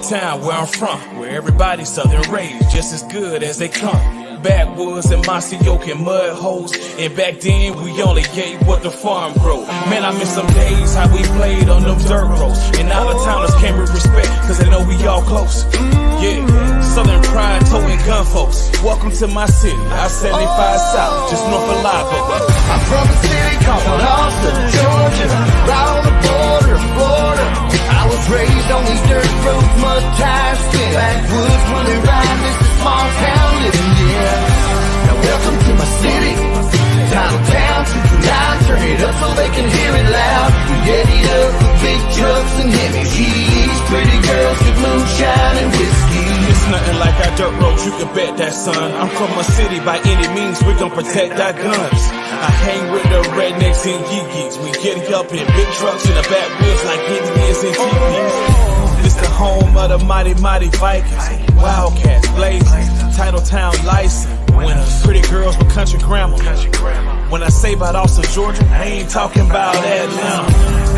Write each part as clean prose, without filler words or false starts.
town where I'm from, where everybody's southern raised, just as good as they come. Backwoods and mossy oak and mud holes. And back then we only ate what the farm grow. Man, I miss some days how we played on them dirt roads. And out of towners came with respect, cause they know we all close. Yeah, southern pride, toting gun folks. Welcome to my city, I-75 South, just north of Live. I'm from a city called Austin, Georgia, right on the border of Florida. I was raised on these dirt roads, mud tires, spin backwoods, running around this small town living, yeah. Now welcome to my city, downtown, 229, turn it up so they can hear it loud. We get it up with big trucks and heavy G's, pretty girls with moonshine and whiskey. It's nothing like our dirt roads, you can bet that, son. I'm from a city, by any means, we gon' protect our guns. I hang with the rednecks and geeks. We get up in big trucks in the backwoods like Indians and TVs. This the home of the mighty, mighty Vikings. Wildcats, blazing, Titletown license. Winners, pretty girls with country grammar. When I say about Austin, Georgia, I ain't talking about Atlanta.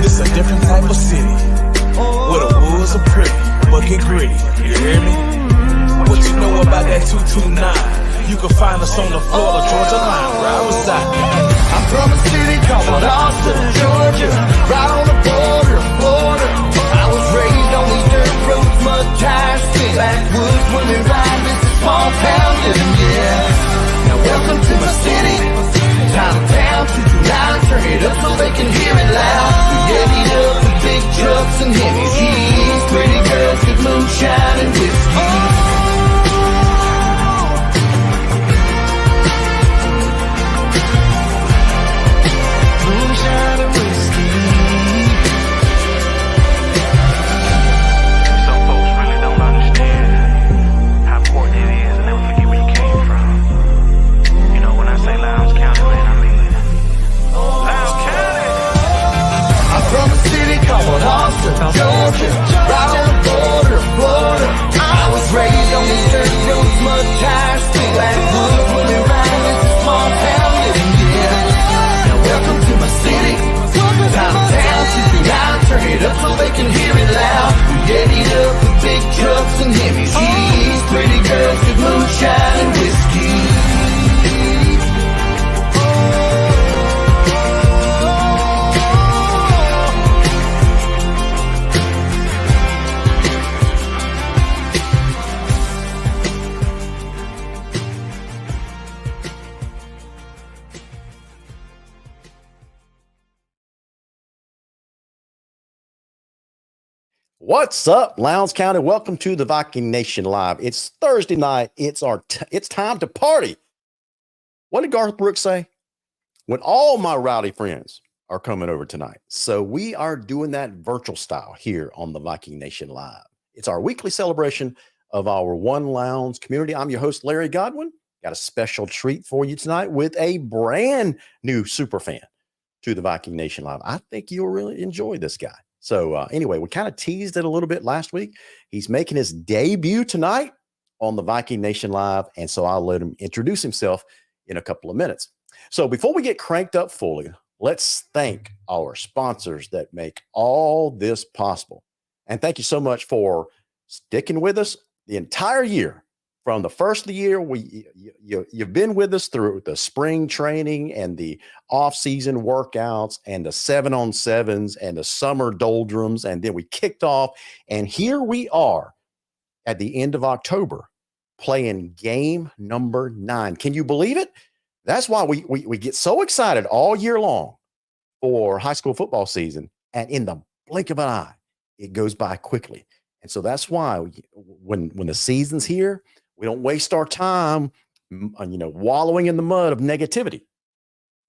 This a different type of city, where the woods are pretty, but get gritty. You hear me? What you know about that 229? You can find us on the Florida, Georgia line, where I reside. I'm from a city called Austin, Georgia, right on the border of Florida. I was raised on these dirt roads, mud tires, spin backwoods, running around this small town living, yeah. Now welcome to my city, downtown, 229, turn it up so they can hear it loud. We get it up with big trucks and heavy G's, pretty girls with moonshine and whiskey. Georgia, right on the border of Florida. I was raised on these dirt roads, mud tires, spin backwoods, running around this small town living, yeah. Now welcome to my city, downtown, 229, turn it up so they can hear it loud. We get it up with big trucks and heavy G's, pretty girls with moonshine and whiskey. What's up, Lowndes County? Welcome to the Viking Nation Live. It's Thursday night. It's time to party. What did Garth Brooks say? When all my rowdy friends are coming over tonight. So we are doing that virtual style here on the Viking Nation Live. It's our weekly celebration of our One Lowndes community. I'm your host, Larry Godwin. Got a special treat for you tonight with a brand new super fan to the Viking Nation Live. I think you'll really enjoy this guy. So anyway, we kind of teased it a little bit last week. He's making his debut tonight on the Viking Nation Live, and so I'll let him introduce himself in a couple of minutes. So before we get cranked up fully, let's thank our sponsors that make all this possible. And thank you so much for sticking with us the entire year. From the first of the year, you've been with us through the spring training and the off-season workouts and the 7-on-7s and the summer doldrums, and then we kicked off, and here we are at the end of October playing game number 9. Can you believe it? That's why we get so excited all year long for high school football season, and in the blink of an eye, it goes by quickly. And so that's why when the season's here, we don't waste our time, wallowing in the mud of negativity.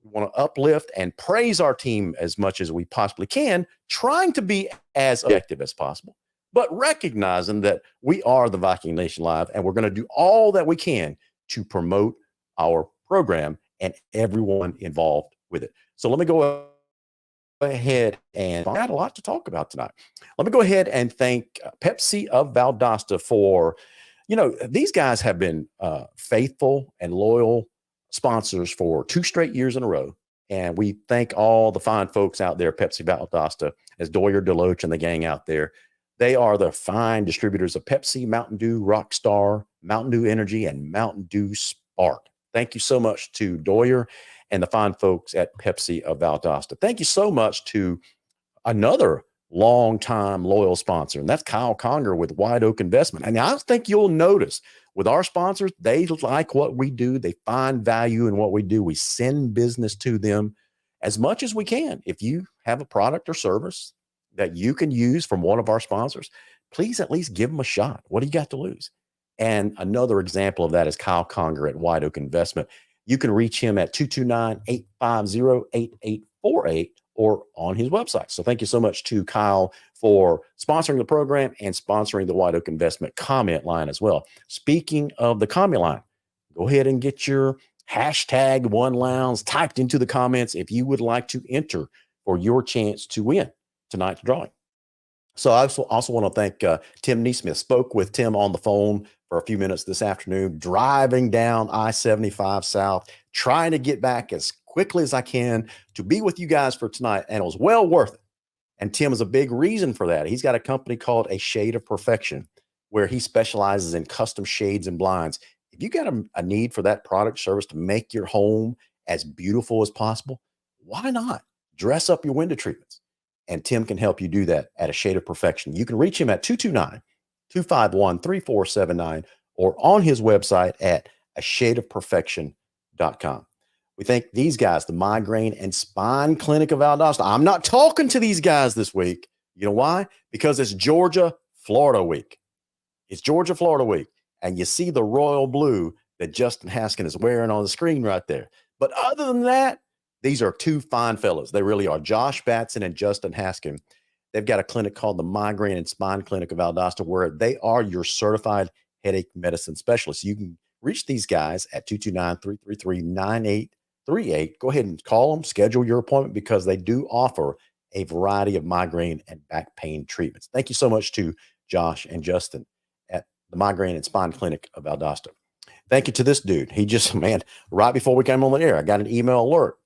We want to uplift and praise our team as much as we possibly can, trying to be as objective as possible, but recognizing that we are the Viking Nation Live, and we're going to do all that we can to promote our program and everyone involved with it. So let me go ahead, and I got a lot to talk about tonight. Let me go ahead and thank Pepsi of Valdosta for, these guys have been faithful and loyal sponsors for 2 straight years in a row. And we thank all the fine folks out there, Pepsi Valdosta, as Doyer, Deloach, and the gang out there. They are the fine distributors of Pepsi, Mountain Dew, Rockstar, Mountain Dew Energy, and Mountain Dew Spark. Thank you so much to Doyer and the fine folks at Pepsi of Valdosta. Thank you so much to another long-time loyal sponsor, and that's Kyle Conger with White Oak Investment. And I think you'll notice with our sponsors, they like what we do. They find value in what we do. We send business to them as much as we can. If you have a product or service that you can use from one of our sponsors, please at least give them a shot. What do you got to lose? And another example of that is Kyle Conger at White Oak Investment. You can reach him at 229-850-8848 or on his website. So thank you so much to Kyle for sponsoring the program and sponsoring the White Oak Investment comment line as well. Speaking of the comment line, go ahead and get your hashtag One Lounge typed into the comments if you would like to enter for your chance to win tonight's drawing. So I also want to thank Tim Neesmith. Spoke with Tim on the phone for a few minutes this afternoon, driving down I-75 South, trying to get back as quickly as I can to be with you guys for tonight. And it was well worth it. And Tim is a big reason for that. He's got a company called A Shade of Perfection, where he specializes in custom shades and blinds. If you got a need for that product service to make your home as beautiful as possible, why not dress up your window treatments? And Tim can help you do that at A Shade of Perfection. You can reach him at 229-251-3479 or on his website at ashadeofperfection.com. We thank these guys, the Migraine and Spine Clinic of Valdosta. I'm not talking to these guys this week. You know why? Because it's Georgia, Florida week. It's Georgia, Florida week. And you see the royal blue that Justin Haskin is wearing on the screen right there. But other than that, these are two fine fellows. They really are. Josh Batson and Justin Haskin. They've got a clinic called the Migraine and Spine Clinic of Valdosta, where they are your certified headache medicine specialists. You can reach these guys at 229-333-9838. Go ahead and call them, schedule your appointment, because they do offer a variety of migraine and back pain treatments. Thank you so much to Josh and Justin at the Migraine and Spine Clinic of Valdosta. Thank you to this dude. He just, man, right before we came on the air, I got an email alert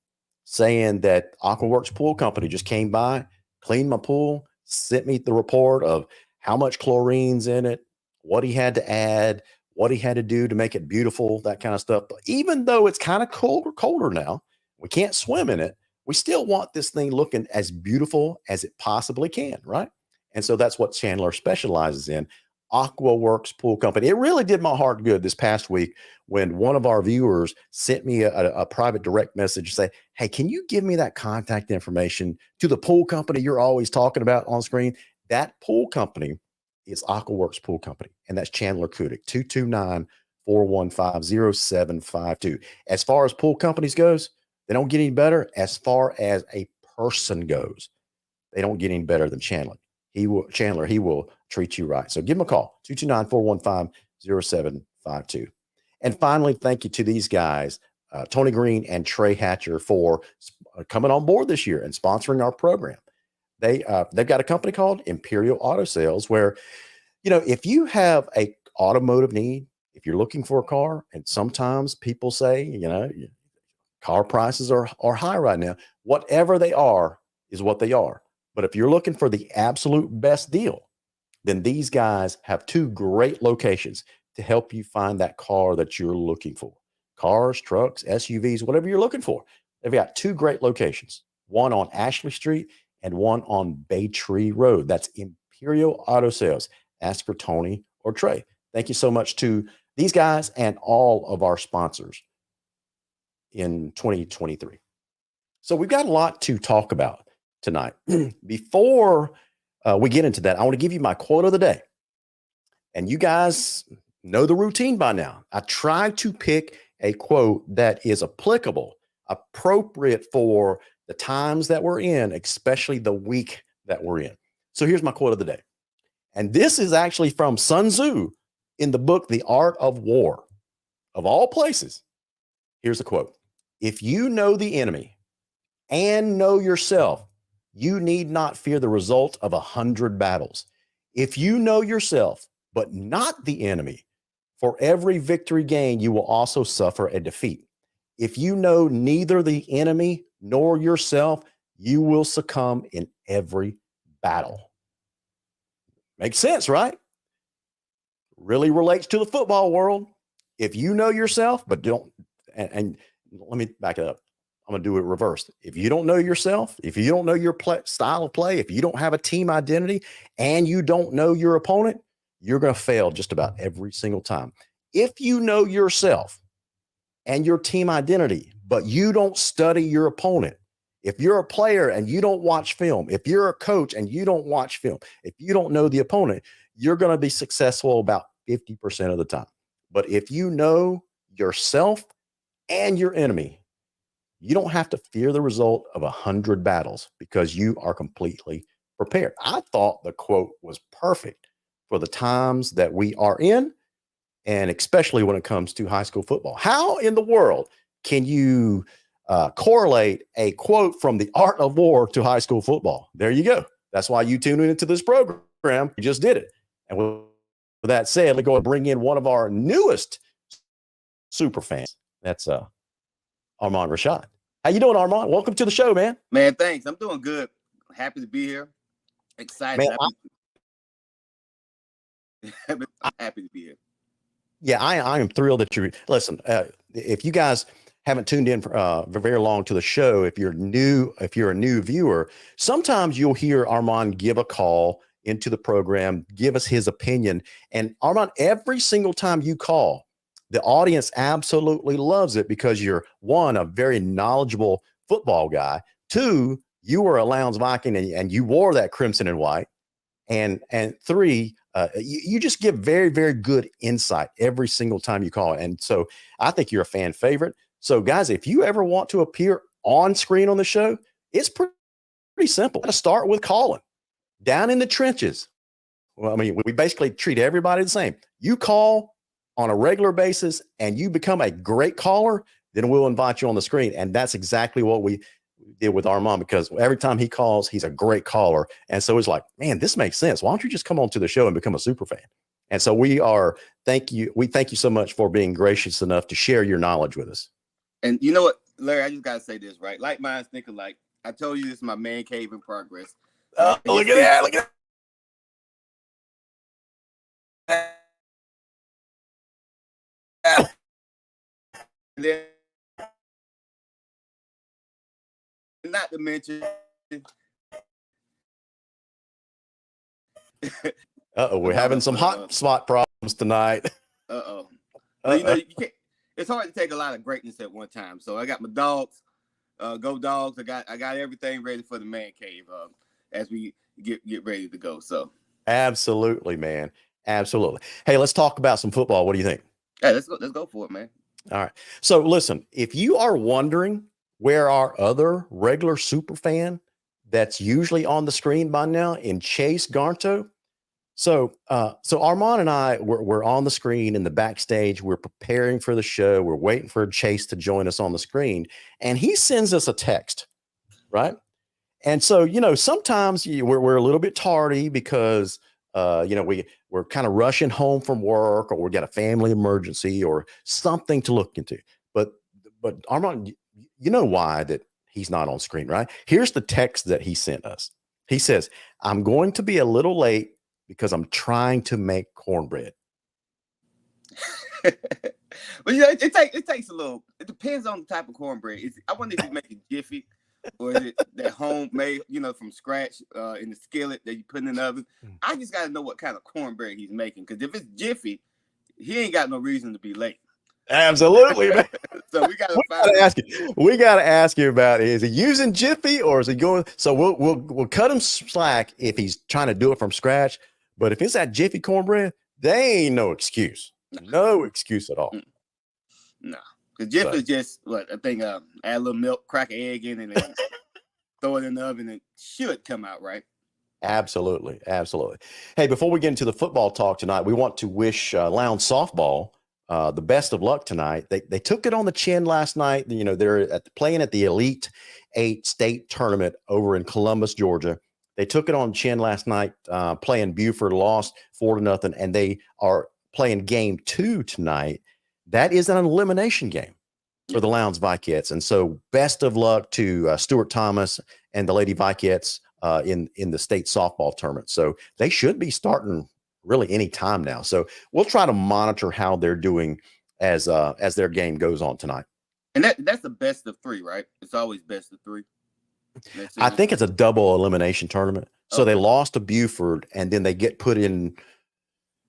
saying that AquaWorks Pool Company just came by, cleaned my pool, sent me the report of how much chlorine's in it, what he had to add, what he had to do to make it beautiful, that kind of stuff. But even though it's kind of colder now, we can't swim in it, we still want this thing looking as beautiful as it possibly can, right? And so that's what Chandler specializes in. AquaWorks Pool Company. It really did my heart good this past week when one of our viewers sent me a private direct message say, hey, can you give me that contact information to the pool company you're always talking about on screen? That pool company is AquaWorks Pool Company, and that's Chandler Kudik, 229-415-0752. As far as pool companies goes, they don't get any better. As far as a person goes, they don't get any better than Chandler. He will treat you right. So give him a call, 229-415-0752. And finally, thank you to these guys, Tony Green and Trey Hatcher, for coming on board this year and sponsoring our program. They've got a company called Imperial Auto Sales, where, you know, if you have a automotive need, if you're looking for a car, and sometimes people say, you know, car prices are high right now, whatever they are is what they are. But if you're looking for the absolute best deal, then these guys have two great locations to help you find that car that you're looking for. Cars, trucks, SUVs, whatever you're looking for. They've got two great locations, one on Ashley Street and one on Bay Tree Road. That's Imperial Auto Sales. Ask for Tony or Trey. Thank you so much to these guys and all of our sponsors in 2023. So we've got a lot to talk about tonight. Before we get into that, I want to give you my quote of the day. And you guys know the routine by now. I try to pick a quote that is applicable, appropriate for the times that we're in, especially the week that we're in. So here's my quote of the day. And this is actually from Sun Tzu in the book, The Art of War. Of all places, here's a quote. If you know the enemy and know yourself, you need not fear the result of 100 battles. If you know yourself, but not the enemy, for every victory gained, you will also suffer a defeat. If you know neither the enemy nor yourself, you will succumb in every battle. Makes sense, right? Really relates to the football world. If you know yourself, but don't, and let me back it up. I'm going to do it reversed. If you don't know yourself, if you don't know your style of play, if you don't have a team identity and you don't know your opponent, you're going to fail just about every single time. If you know yourself and your team identity, but you don't study your opponent, if you're a player and you don't watch film, if you're a coach and you don't watch film, if you don't know the opponent, you're going to be successful about 50% of the time. But if you know yourself and your enemy, you don't have to fear the result of 100 battles because you are completely prepared. I thought the quote was perfect for the times that we are in, and especially when it comes to high school football. How in the world can you correlate a quote from The Art of War to high school football? There you go. That's why you tuned into this program. You just did it. And with that said, let's go and bring in one of our newest super fans. That's Armand Rashad. How you doing, Armand? Welcome to the show, man. Man, thanks. I'm doing good. Happy to be here. Excited. Man, happy to be here. Yeah, I am thrilled that you listen. If you guys haven't tuned in for very long to the show, if you're a new viewer, sometimes you'll hear Armand give a call into the program, give us his opinion. And Armand, every single time you call, the audience absolutely loves it because you're, one, a very knowledgeable football guy. Two, you were a Lowndes Viking and you wore that crimson and white. And three, you just give very, very good insight every single time you call. And so I think you're a fan favorite. So guys, if you ever want to appear on screen on the show, it's pretty simple. To start with calling down in the trenches. Well, I mean, we basically treat everybody the same. You call on a regular basis and you become a great caller, then we'll invite you on the screen. And that's exactly what we did with Armand, because every time he calls, he's a great caller. And so it's like, man, this makes sense. Why don't you just come on to the show and become a super fan? And so we thank you so much for being gracious enough to share your knowledge with us. And you know what, Larry, I just got to say this, right? Like minds think alike. I told you this is my man cave in progress. Look at that. Look at that. And then, not to mention, we're having some hot spot problems tonight. You know, you can't. It's hard to take a lot of greatness at one time. So I got my dogs. Go dogs! I got everything ready for the man cave as we get ready to go. So absolutely, man, absolutely. Hey, let's talk about some football. What do you think? Hey, let's go for it, man. All right. So listen, if you are wondering where our other regular super fan that's usually on the screen by now in Chase Garnto. So Armand and I, we're on the screen in the backstage. We're preparing for the show. We're waiting for Chase to join us on the screen. And he sends us a text, right? And so, you know, sometimes we're a little bit tardy because, you know, we're kind of rushing home from work, or we got a family emergency or something to look into. But Armand, you know why that he's not on screen, right? Here's the text that he sent us. He says, "I'm going to be a little late because I'm trying to make cornbread." But you know, it takes a little. It depends on the type of cornbread. I wonder if he's making Jiffy, or is it that homemade, you know, from scratch in the skillet that you put in the oven. I just got to know what kind of cornbread he's making, because if it's Jiffy, he ain't got no reason to be late. Absolutely, man. So we got to ask you about, is he using Jiffy or is he going? So we'll cut him slack if he's trying to do it from scratch. But if it's that Jiffy cornbread, they ain't no excuse. No excuse at all. No, because Jiffy is just what I think. Add a little milk, crack an egg in, and then throw it in the oven, and it should come out right. Absolutely, absolutely. Hey, before we get into the football talk tonight, we want to wish Lowndes softball the best of luck tonight. They took it on the chin last night. You know, they're playing at the Elite 8 state tournament over in Columbus, Georgia. They took it on the chin last night, playing Buford, lost 4-0, and they are playing game 2 tonight. That is an elimination game for the Lowndes Vikettes. And so best of luck to Stuart Thomas and the Lady Vikettes in the state softball tournament. So they should be starting really any time now. So we'll try to monitor how they're doing as their game goes on tonight. And that's the best of 3, right? It's always best of 3. I think it's a double elimination tournament. So they lost to Buford, and then they get put in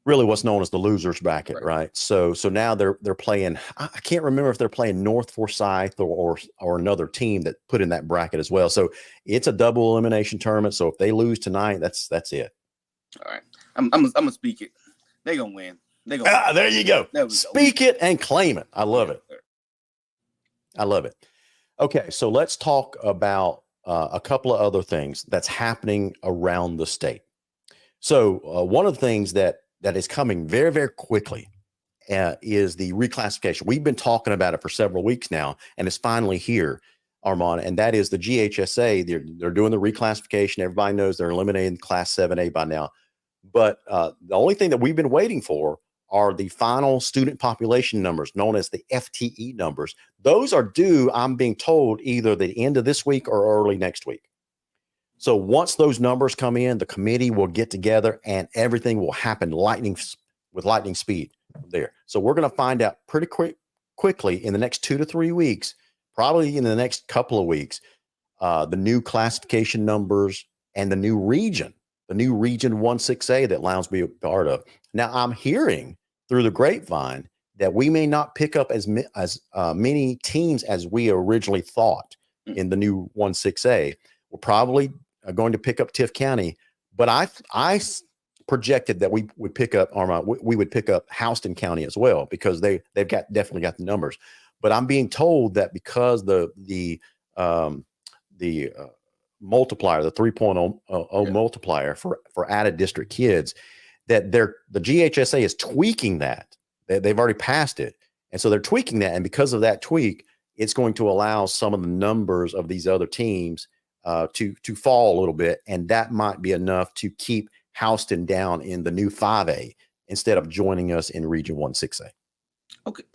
really what's known as the losers bracket, right? So now they're playing. I can't remember if they're playing North Forsyth or another team that put in that bracket as well. So it's a double elimination tournament. So if they lose tonight, that's it. All right, I'm gonna speak it. They're gonna win. There you go. Speak it and claim it. I love it. I love it. Okay, so let's talk about a couple of other things that's happening around the state. So one of the things that is coming very, very quickly is the reclassification. We've been talking about it for several weeks now, and it's finally here, Armand, and that is the GHSA. They're doing the reclassification. Everybody knows they're eliminating Class 7A by now. But the only thing that we've been waiting for are the final student population numbers, known as the FTE numbers. Those are due, I'm being told, either the end of this week or early next week. So once those numbers come in, the committee will get together and everything will happen with lightning speed there. So we're going to find out pretty quickly in the next 2 to 3 weeks, probably in the next couple of weeks, the new classification numbers and the new region 16A that Lowndes be a part of. Now, I'm hearing through the grapevine that we may not pick up as many teams as we originally thought in the new 16A. We're probably going to pick up Tift County, but I projected that we would pick up we would pick up Houston County as well, because they've definitely got the numbers. But I'm being told that because the multiplier, the 3.0 multiplier for added district kids, that the GHSA is tweaking that. They've already passed it. And so they're tweaking that. And because of that tweak, it's going to allow some of the numbers of these other teams to fall a little bit. And that might be enough to keep Houston down in the new 5A instead of joining us in Region 16A.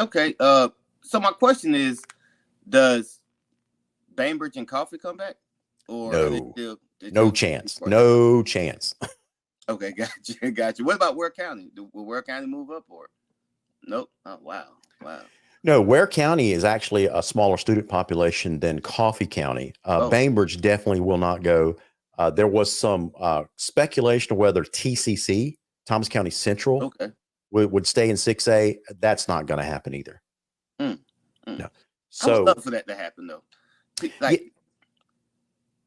Okay. So my question is, does Bainbridge and Coffee come back? Or no chance. No chance. Okay, gotcha. What about Ware County? Will Ware County move up or? Nope. Oh, wow. No, Ware County is actually a smaller student population than Coffee County. Bainbridge definitely will not go. There was some speculation of whether TCC, Thomas County Central, would stay in 6A. That's not going to happen either. No. So I would love for that to happen, though.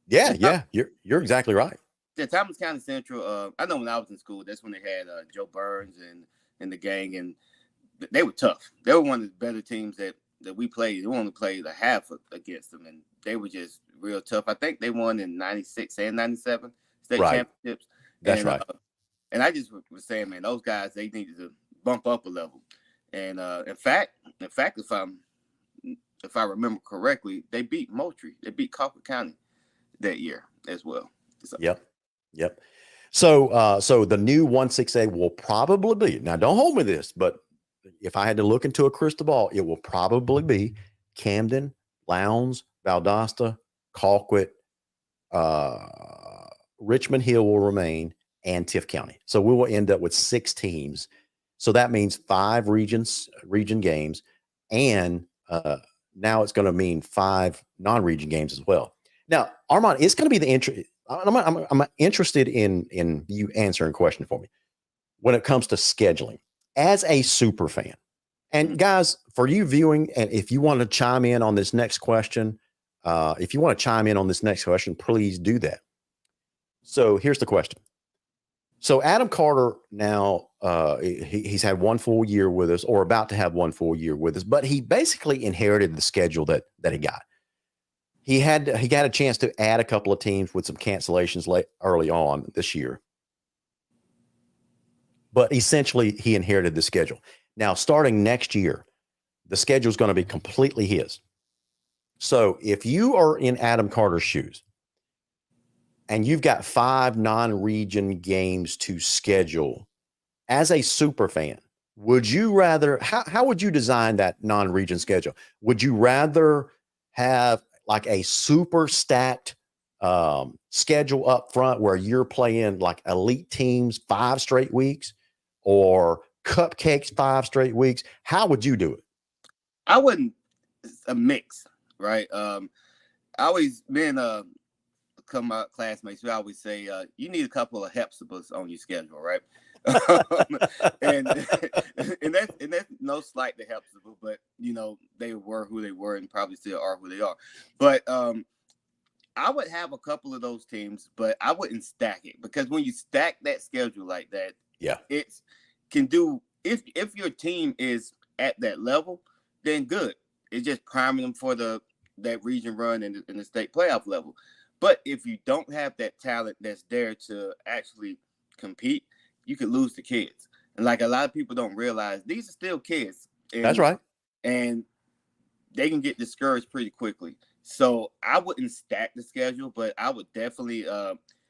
Yeah, you're exactly right. Yeah, Thomas County Central. I know when I was in school, that's when they had Joe Burns and the gang, and they were tough. They were one of the better teams that we played. We only played a half against them, and they were just real tough. I think they won in 96 and 97 state championships. That's right. And I just was saying, man, those guys, they needed to bump up a level. And in fact, if I remember correctly, they beat Moultrie. They beat Coffee County that year as well. So. Yep. So the new 16A will probably be, now don't hold me to this, but if I had to look into a crystal ball, it will probably be Camden, Lowndes, Valdosta, Colquitt, Richmond Hill will remain, and Tift County. So we will end up with 6 teams. So that means 5 region games, and now it's going to mean 5 non-region games as well. Now, Armand, it's going to be the interest. I'm interested in you answering a question for me when it comes to scheduling as a super fan. And guys, for you viewing, and if you want to chime in on this next question, please do that. So here's the question. So Adam Carter now, he's had 1 full year with us, or about to have 1 full year with us, but he basically inherited the schedule that he got. He got a chance to add a couple of teams with some cancellations early on this year. But essentially, he inherited the schedule. Now, starting next year, the schedule is going to be completely his. So if you are in Adam Carter's shoes and you've got 5 non-region games to schedule, as a super fan, would you rather, how would you design that non-region schedule? Would you rather have like a super stacked schedule up front where you're playing like elite teams 5 straight weeks or cupcakes 5 straight weeks? How would you do it? I wouldn't. A mix, right? I always been come out classmates. We always say you need a couple of Hepzibahs on your schedule, right? and that's no slight to Hepzibah, but they were who they were and probably still are who they are. But I would have a couple of those teams, but I wouldn't stack it, because when you stack that schedule like that, it can do, if your team is at that level, then good. It's just priming them for that region run and the state playoff level. But if you don't have that talent that's there to actually compete, you could lose the kids. And like a lot of people don't realize, these are still kids. That's right. And they can get discouraged pretty quickly. So I wouldn't stack the schedule, but I would definitely,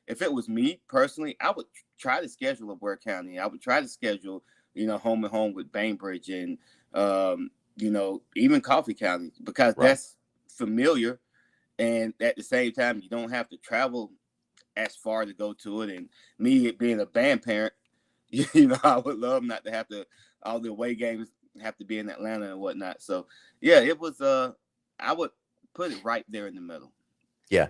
if it was me personally, I would try to schedule a Ware County. I would try to schedule, home and home with Bainbridge and, even Coffee County, because that's familiar. And at the same time, you don't have to travel as far to go to it. And me being a band parent, I would love not to have to, all the away games have to be in Atlanta and whatnot. So yeah, it was, I would put it right there in the middle. Yeah.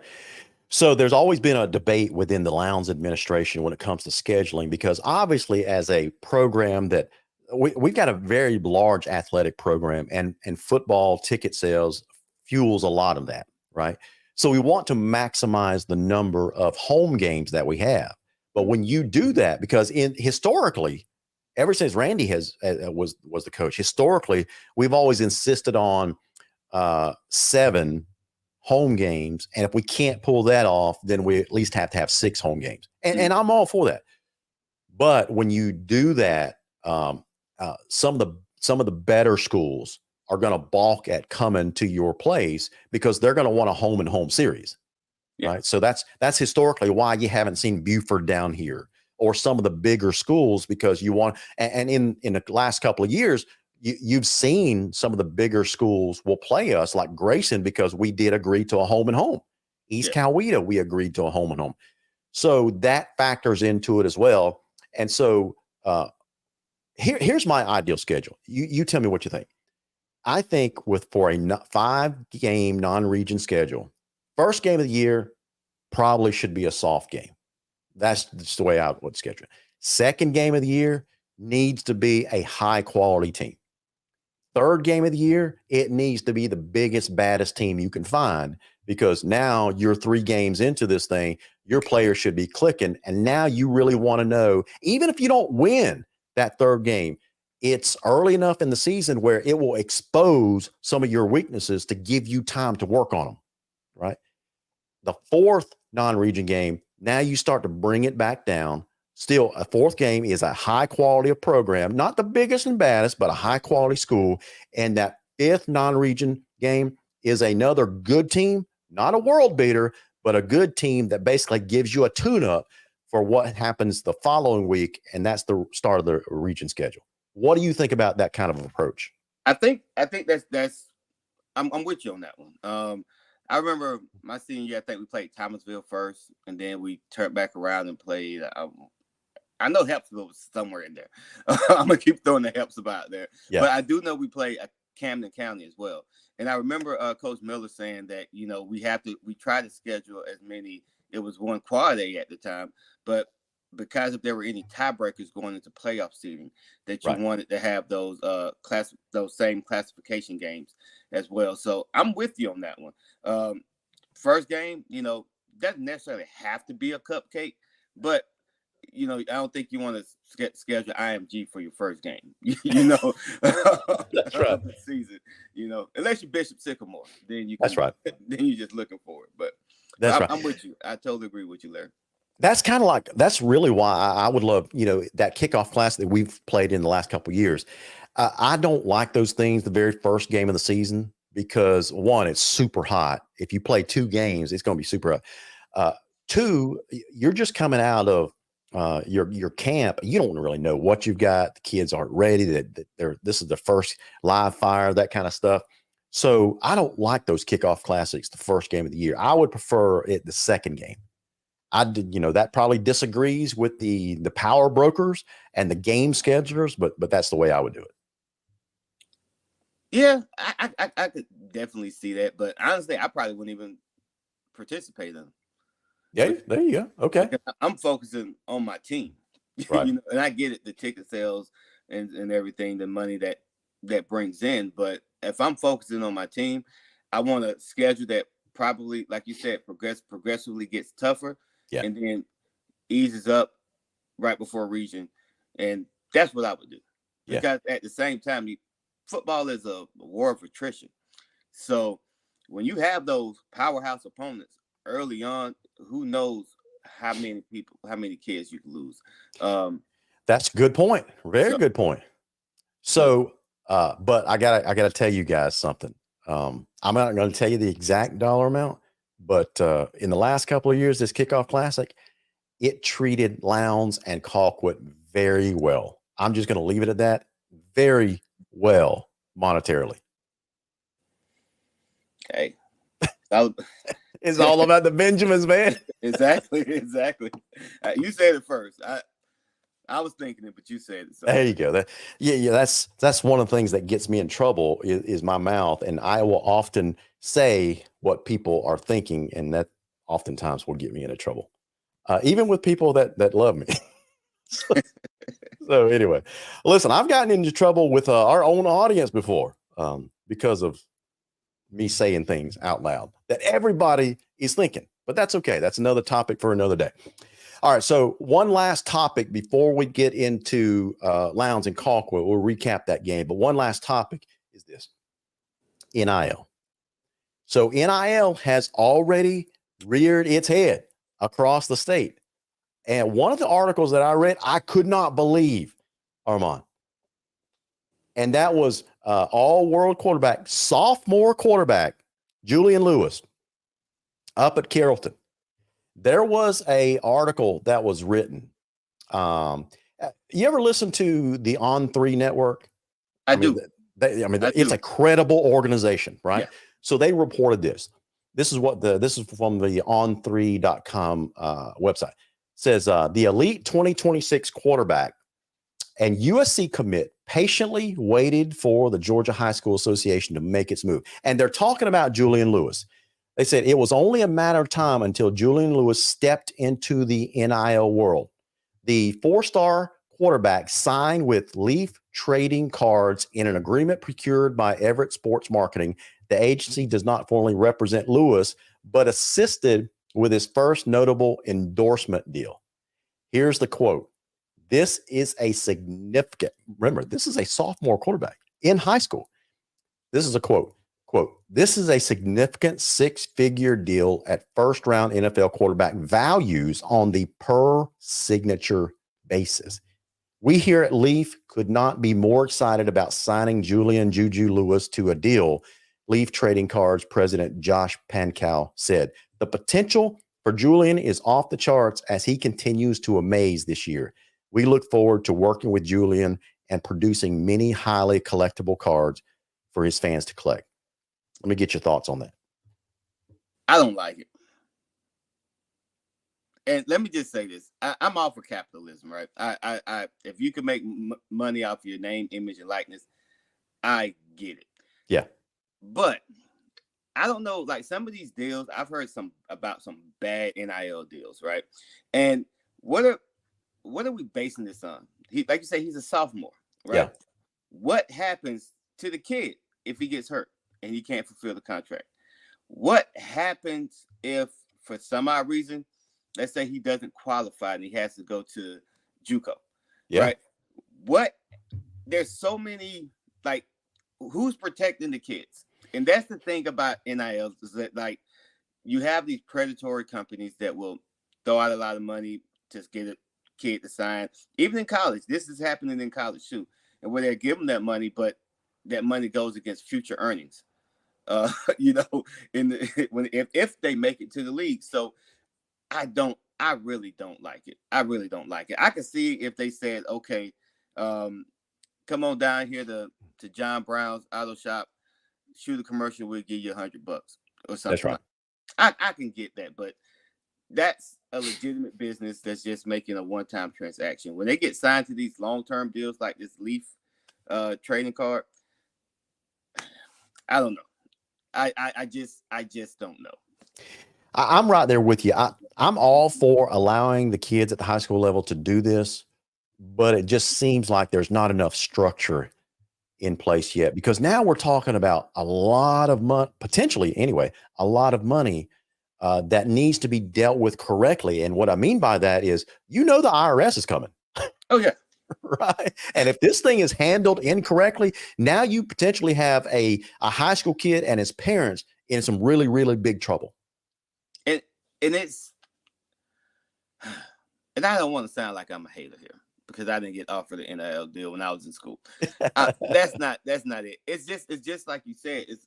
So there's always been a debate within the Lowndes administration when it comes to scheduling, because obviously as a program that we've got a very large athletic program, and football ticket sales fuels a lot of that, right? So we want to maximize the number of home games that we have. But when you do that, because historically, ever since Randy was the coach, historically, we've always insisted on 7 home games. And if we can't pull that off, then we at least have to have 6 home games. And I'm all for that. But when you do that, some of the better schools are going to balk at coming to your place because they're going to want a home and home series. Right. So that's historically why you haven't seen Buford down here or some of the bigger schools, because you want, and in the last couple of years, you've seen some of the bigger schools will play us, like Grayson, because we did agree to a home and home. East Coweta, we agreed to a home and home. So that factors into it as well. And so here's my ideal schedule. You tell me what you think. I think for a 5-game non-region schedule, first game of the year probably should be a soft game. That's just the way I would schedule it. Second game of the year needs to be a high-quality team. Third game of the year, it needs to be the biggest, baddest team you can find, because now you're 3 games into this thing, your players should be clicking, and now you really want to know, even if you don't win that third game, it's early enough in the season where it will expose some of your weaknesses to give you time to work on them, right? The fourth non-region game, now you start to bring it back down. Still, a fourth game is a high quality of program, not the biggest and baddest, but a high quality school. And that fifth non-region game is another good team, not a world beater, but a good team that basically gives you a tune-up for what happens the following week. And that's the start of the region schedule. What do you think about that kind of approach? I think that's I'm with you on that one. I remember my senior year, I think we played Thomasville first, and then we turned back around and played. I know Hepzibah was somewhere in there. I'm gonna keep throwing the Hepzibah out there, but I do know we played Camden County as well. And I remember Coach Miller saying that we try to schedule as many. It was one quad A at the time, but because if there were any tiebreakers going into playoff seeding, that you wanted to have those same classification games as well. So I'm with you on that one. First game, doesn't necessarily have to be a cupcake, but I don't think you want to schedule IMG for your first game. That's right. The season, unless you're Bishop Sycamore, then you. That's right. Then you're just looking for it, but I'm with you. I totally agree with you, Larry. That's really why I would love, that kickoff class that we've played in the last couple of years. I don't like those things the very first game of the season because, one, it's super hot. If you play 2 games, it's going to be super hot. 2, you're just coming out of your camp. You don't really know what you've got. The kids aren't ready. This is the first live fire, that kind of stuff. So I don't like those kickoff classics the first game of the year. I would prefer it the second game. I did, that probably disagrees with the power brokers and the game schedulers, but that's the way I would do it. Yeah, I could definitely see that, but honestly, I probably wouldn't even participate in them. Yeah, there you go. Okay. I'm focusing on my team, Right. And I get it, the ticket sales and everything, the money that brings in. But if I'm focusing on my team, I want a schedule that probably, like you said, progressively gets tougher, and then eases up right before region, and that's what I would do. Because at the same time, football is a war of attrition. So when you have those powerhouse opponents early on, who knows how many kids you can lose. That's a good point. Very good point. So, but I gotta tell you guys something. I'm not going to tell you the exact dollar amount, but in the last couple of years, this kickoff classic, it treated Lowndes and Colquitt very well. I'm just going to leave it at that. Very well monetarily. Okay. It's all about the Benjamins, man. Exactly. You said it first. I was thinking it, but you said it. So. There you go. That's one of the things that gets me in trouble is my mouth, and I will often say what people are thinking, and that oftentimes will get me into trouble, even with people that love me. So anyway, listen, I've gotten into trouble with our own audience before because of me saying things out loud that everybody is thinking, but that's okay. That's another topic for another day. All right. So one last topic before we get into Lowndes and Colquitt. We'll recap that game, but one last topic is this: NIL. So NIL has already reared its head across the state. And one of the articles that I read, I could not believe, Armand. And that was all-world quarterback, sophomore quarterback, Julian Lewis, up at Carrollton. There was a article that was written. You ever listen to the On3 network? I do. It's a credible organization, right? Yeah. So they reported this. This is from the on3.com website. It says the elite 2026 quarterback and USC commit patiently waited for the Georgia High School Association to make its move. And they're talking about Julian Lewis. They said it was only a matter of time until Julian Lewis stepped into the NIL world. The four-star quarterback signed with Leaf Trading Cards in an agreement procured by Everett Sports Marketing. The agency does not formally represent Lewis, but assisted with his first notable endorsement deal. Here's the quote. This is a significant, remember, this is a sophomore quarterback in high school. This is a quote, this is a significant six-figure deal at first-round NFL quarterback values on the per signature basis. We here at Leaf could not be more excited about signing Julian Juju Lewis to a deal, Leaf Trading Cards president Josh Pankow said. The potential for Julian is off the charts as he continues to amaze this year. We look forward to working with Julian and producing many highly collectible cards for his fans to collect. Let me get your thoughts on that. I don't like it. And let me just say this. I'm all for capitalism, right? I if you can make money off your name, image, and likeness, I get it. Yeah. But I don't know, like some of these deals, I've heard about some bad NIL deals, right? And what are we basing this on? Like you say, he's a sophomore, right? Yeah. What happens to the kid if he gets hurt and he can't fulfill the contract? What happens if, for some odd reason, let's say he doesn't qualify and he has to go to JUCO, right? There's so many, like, who's protecting the kids? And that's the thing about NIL is that, like, you have these predatory companies that will throw out a lot of money to get a kid to sign. Even in college, this is happening in college too, and where they're giving that money, but that money goes against future earnings. If they make it to the league. So I really don't like it. I could see if they said, okay, come on down here to John Brown's auto shop, shoot a commercial, we'll give you $100 or something. That's right. I can get that, but that's a legitimate business that's just making a one-time transaction. When they get signed to these long-term deals like this Leaf trading card, I don't know. I just don't know. I'm right there with you. I'm all for allowing the kids at the high school level to do this, but it just seems like there's not enough structure in place yet, because now we're talking about a lot of money, potentially anyway, a lot of money that needs to be dealt with correctly. And what I mean by that is, the IRS is coming. Oh, yeah. Right. And if this thing is handled incorrectly, now you potentially have a high school kid and his parents in some really, really big trouble. And it's, and I don't want to sound like I'm a hater here, because I didn't get offered an NIL deal when I was in school. That's not it. It's just like you said. It's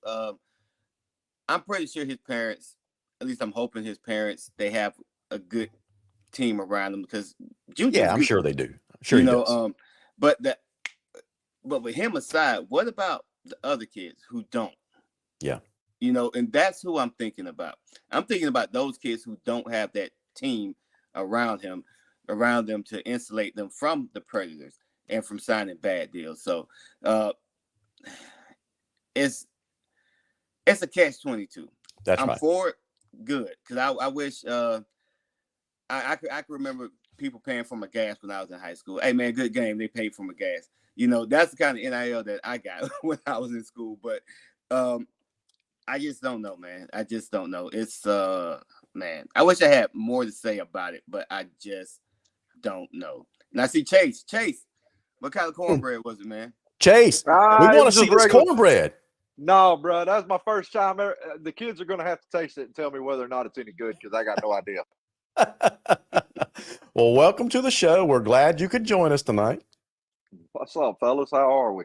I'm pretty sure his parents, at least I'm hoping his parents, they have a good team around them, because yeah, I'm sure they do. I'm sure he does. But with him aside, what about the other kids who don't? Yeah. And that's who I'm thinking about. I'm thinking about those kids who don't have that team around them to insulate them from the predators and from signing bad deals. So it's a catch-22. I'm right. for it, good, because I wish I could remember people paying for my gas when I was in high school. Hey man, good game. They paid for my gas. That's the kind of NIL that I got when I was in school. But I just don't know, man. I just don't know. It's man, I wish I had more to say about it, but I just don't know. And I see Chase. What kind of cornbread was it, man? Chase, we want to see this cornbread. No, bro, that's my first time ever. The kids are going to have to taste it and tell me whether or not it's any good, because I got no idea. Well, welcome to the show. We're glad you could join us tonight. What's up, fellas? How are we?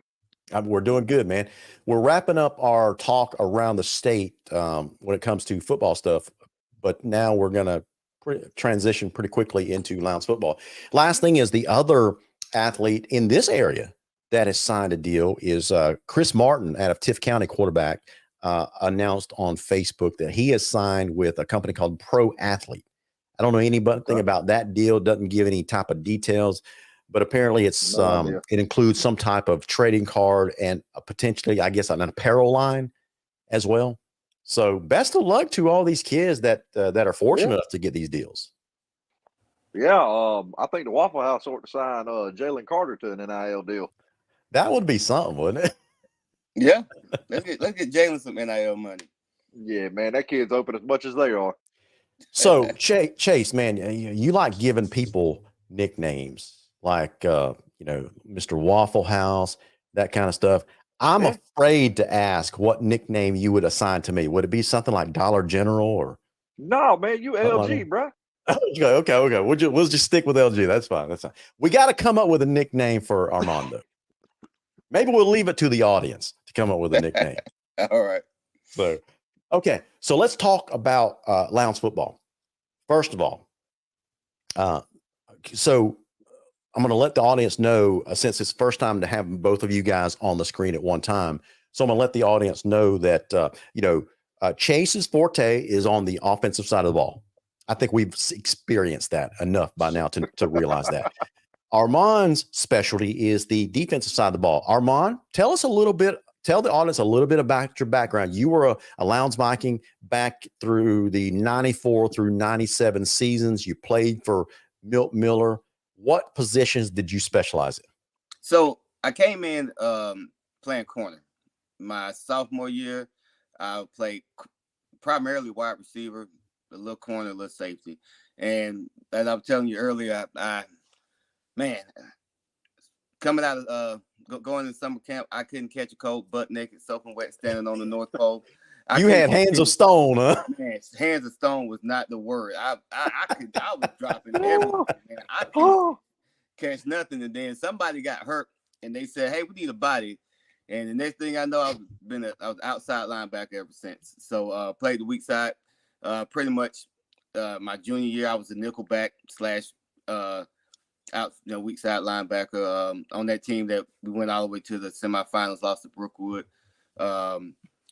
We're doing good, man. We're wrapping up our talk around the state when it comes to football stuff, but now we're going to transition pretty quickly into Lowndes football. Last thing is, the other athlete in this area that has signed a deal is Chris Martin out of Tift County, quarterback, announced on Facebook that he has signed with a company called Pro Athlete. I don't know anything about that deal, doesn't give any type of details, but apparently it's it includes some type of trading card and potentially, I guess, an apparel line as well. So best of luck to all these kids that are fortunate enough to get these deals. Yeah, I think the Waffle House ought to sign Jalen Carter to an NIL deal. That would be something, wouldn't it? Yeah, let's get Jalen some NIL money. Yeah, man, that kid's open as much as they are. So Chase, man, you like giving people nicknames like Mr. Waffle House, that kind of stuff. I'm afraid to ask what nickname you would assign to me. Would it be something like Dollar General or? No, man, you LG, bro. Okay. We'll just stick with LG. That's fine. We got to come up with a nickname for Armando. Maybe we'll leave it to the audience to come up with a nickname. All right. So let's talk about Lowndes football. First of all, so I'm going to let the audience know, since it's the first time to have both of you guys on the screen at one time. So I'm going to let the audience know that, Chase's forte is on the offensive side of the ball. I think we've experienced that enough by now to realize that. Armand's specialty is the defensive side of the ball. Armand, tell the audience a little bit about your background. You were a Lowndes Viking back through the 94 through 97 seasons. You played for Milt Miller. What positions did you specialize in? So I came in playing corner. My sophomore year, I played primarily wide receiver, a little corner, a little safety. And as I was telling you earlier, man, coming out of going to summer camp, I couldn't catch a cold, butt naked, soaking wet, standing on the North Pole. You had hands of stone, huh? Man, hands of stone was not the word. I was dropping everything, man. I couldn't catch nothing. And then somebody got hurt, and they said, "Hey, we need a body." And the next thing I know, I was outside linebacker ever since. So played the weak side. Pretty much my junior year, I was a nickel back / weak side linebacker on that team that we went all the way to the semifinals, lost to Brookwood.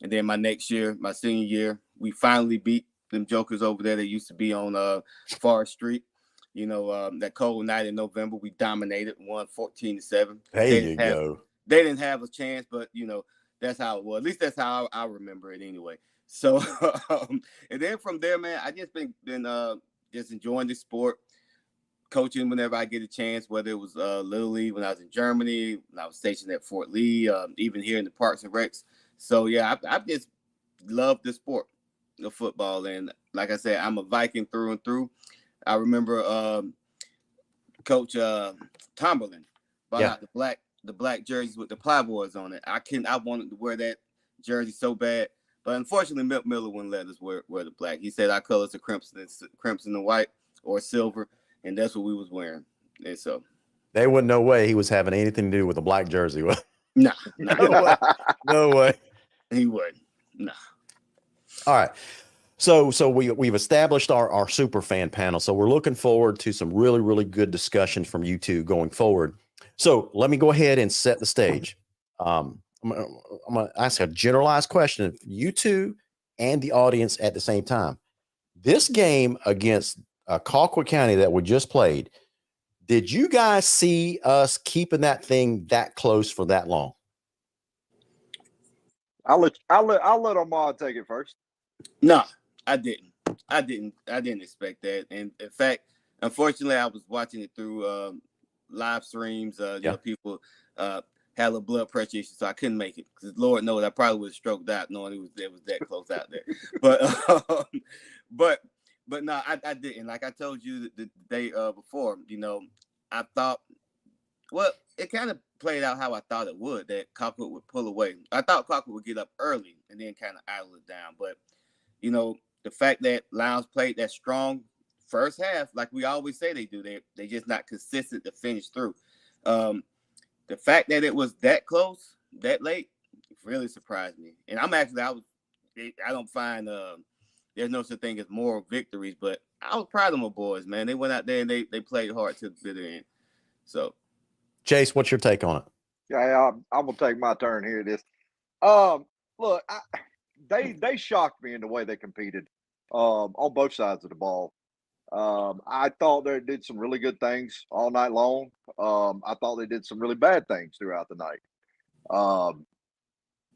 And then my next year, my senior year, we finally beat them jokers over there that used to be on Forest Street. You know, that cold night in November, we dominated, won 14-7. There you go. They didn't have a chance, but, you know, that's how it was. At least that's how I remember it anyway. So, and then from there, man, I just been just enjoying this sport, coaching whenever I get a chance, whether it was Little League when I was in Germany, when I was stationed at Fort Lee, even here in the Parks and Recs. So, yeah, I've just loved the sport of football. And like I said, I'm a Viking through and through. I remember Coach Tomberlin bought out the black jerseys with the plyboards on it. I wanted to wear that jersey so bad, but unfortunately, Milt Miller wouldn't let us wear the black. He said our colors are crimson and white or silver, and that's what we was wearing. And so they wouldn't no way he was having anything to do with a black jersey. No way. No way. He would. No. All right. So we've established our super fan panel. So we're looking forward to some really, really good discussions from you two going forward. So let me go ahead and set the stage. I'm going to ask a generalized question of you two and the audience at the same time. This game against Colquitt County that we just played, did you guys see us keeping that thing that close for that long? I'll let Ahmad take it first. No, I didn't expect that. And in fact, unfortunately, I was watching it through live streams. You know, people had a blood pressure issue, so I couldn't make it. Because Lord knows, I probably would have stroked out knowing it was that close out there. But no, I didn't. Like I told you the day before, you know, I thought, well, it kind of played out how I thought it would, that Colquitt would pull away. I thought Colquitt would get up early and then kind of idle it down. But, you know, the fact that Lions played that strong first half, like we always say they do, they just not consistent to finish through. The fact that it was that close, that late, really surprised me. And I don't find there's no such thing as moral victories, but I was proud of my boys, man. They went out there and they played hard to the bitter end. So, Chase, what's your take on it? Yeah, I'm gonna take my turn here. Look, they shocked me in the way they competed on both sides of the ball. I thought they did some really good things all night long. I thought they did some really bad things throughout the night.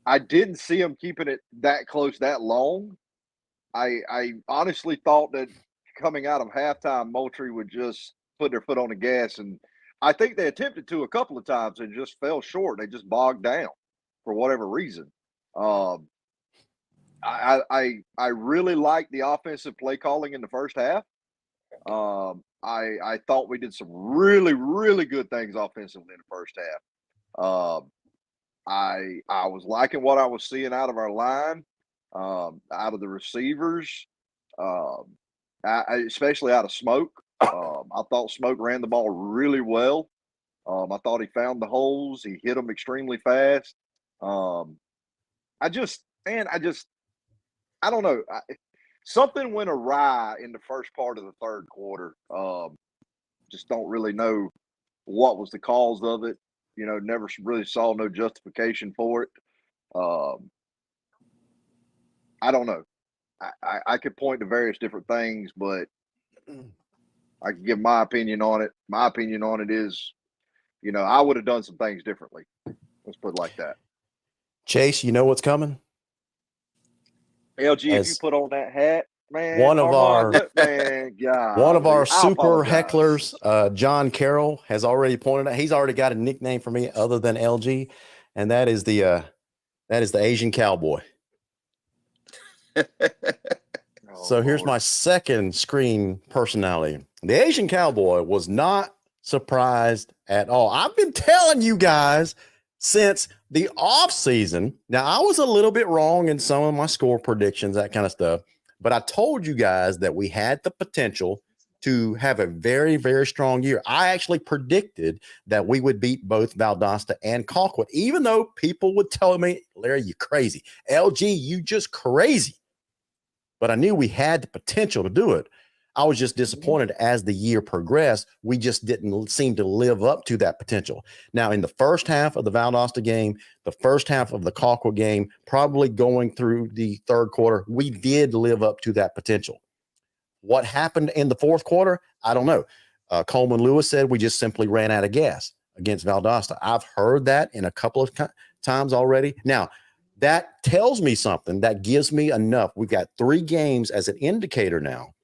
I didn't see them keeping it that close that long. I honestly thought that coming out of halftime, Moultrie would just put their foot on the gas, and I think they attempted to a couple of times and just fell short. They just bogged down for whatever reason. I really liked the offensive play calling in the first half. I thought we did some really, really good things offensively in the first half. I was liking what I was seeing out of our line, out of the receivers, especially out of Smoke. I thought Smoke ran the ball really well. I thought he found the holes. He hit them extremely fast. I don't know. Something went awry in the first part of the third quarter. Just don't really know what was the cause of it. You know, never really saw no justification for it. I don't know. I could point to various different things, but I can give my opinion on it. My opinion on it is, you know, I would have done some things differently. Let's put it like that. Chase, you know what's coming? LG, if you put on that hat, man, one of our super hecklers, John Carroll, has already pointed out. He's already got a nickname for me other than LG, and that is the Asian Cowboy. So here's my second screen personality. The Asian Cowboy was not surprised at all. I've been telling you guys since the off season. Now, I was a little bit wrong in some of my score predictions, that kind of stuff, but I told you guys that we had the potential to have a very, very strong year. I actually predicted that we would beat both Valdosta and Colquitt, even though people would tell me, Larry, you crazy. LG, you just crazy. But I knew we had the potential to do it. I was just disappointed as the year progressed. We just didn't seem to live up to that potential. Now, in the first half of the Valdosta game, the first half of the Colquitt game, probably going through the third quarter, we did live up to that potential. What happened in the fourth quarter? I don't know. Coleman Lewis said we just simply ran out of gas against Valdosta. I've heard that in a couple of times already. Now, that tells me something. That gives me enough. We've got 3 games as an indicator now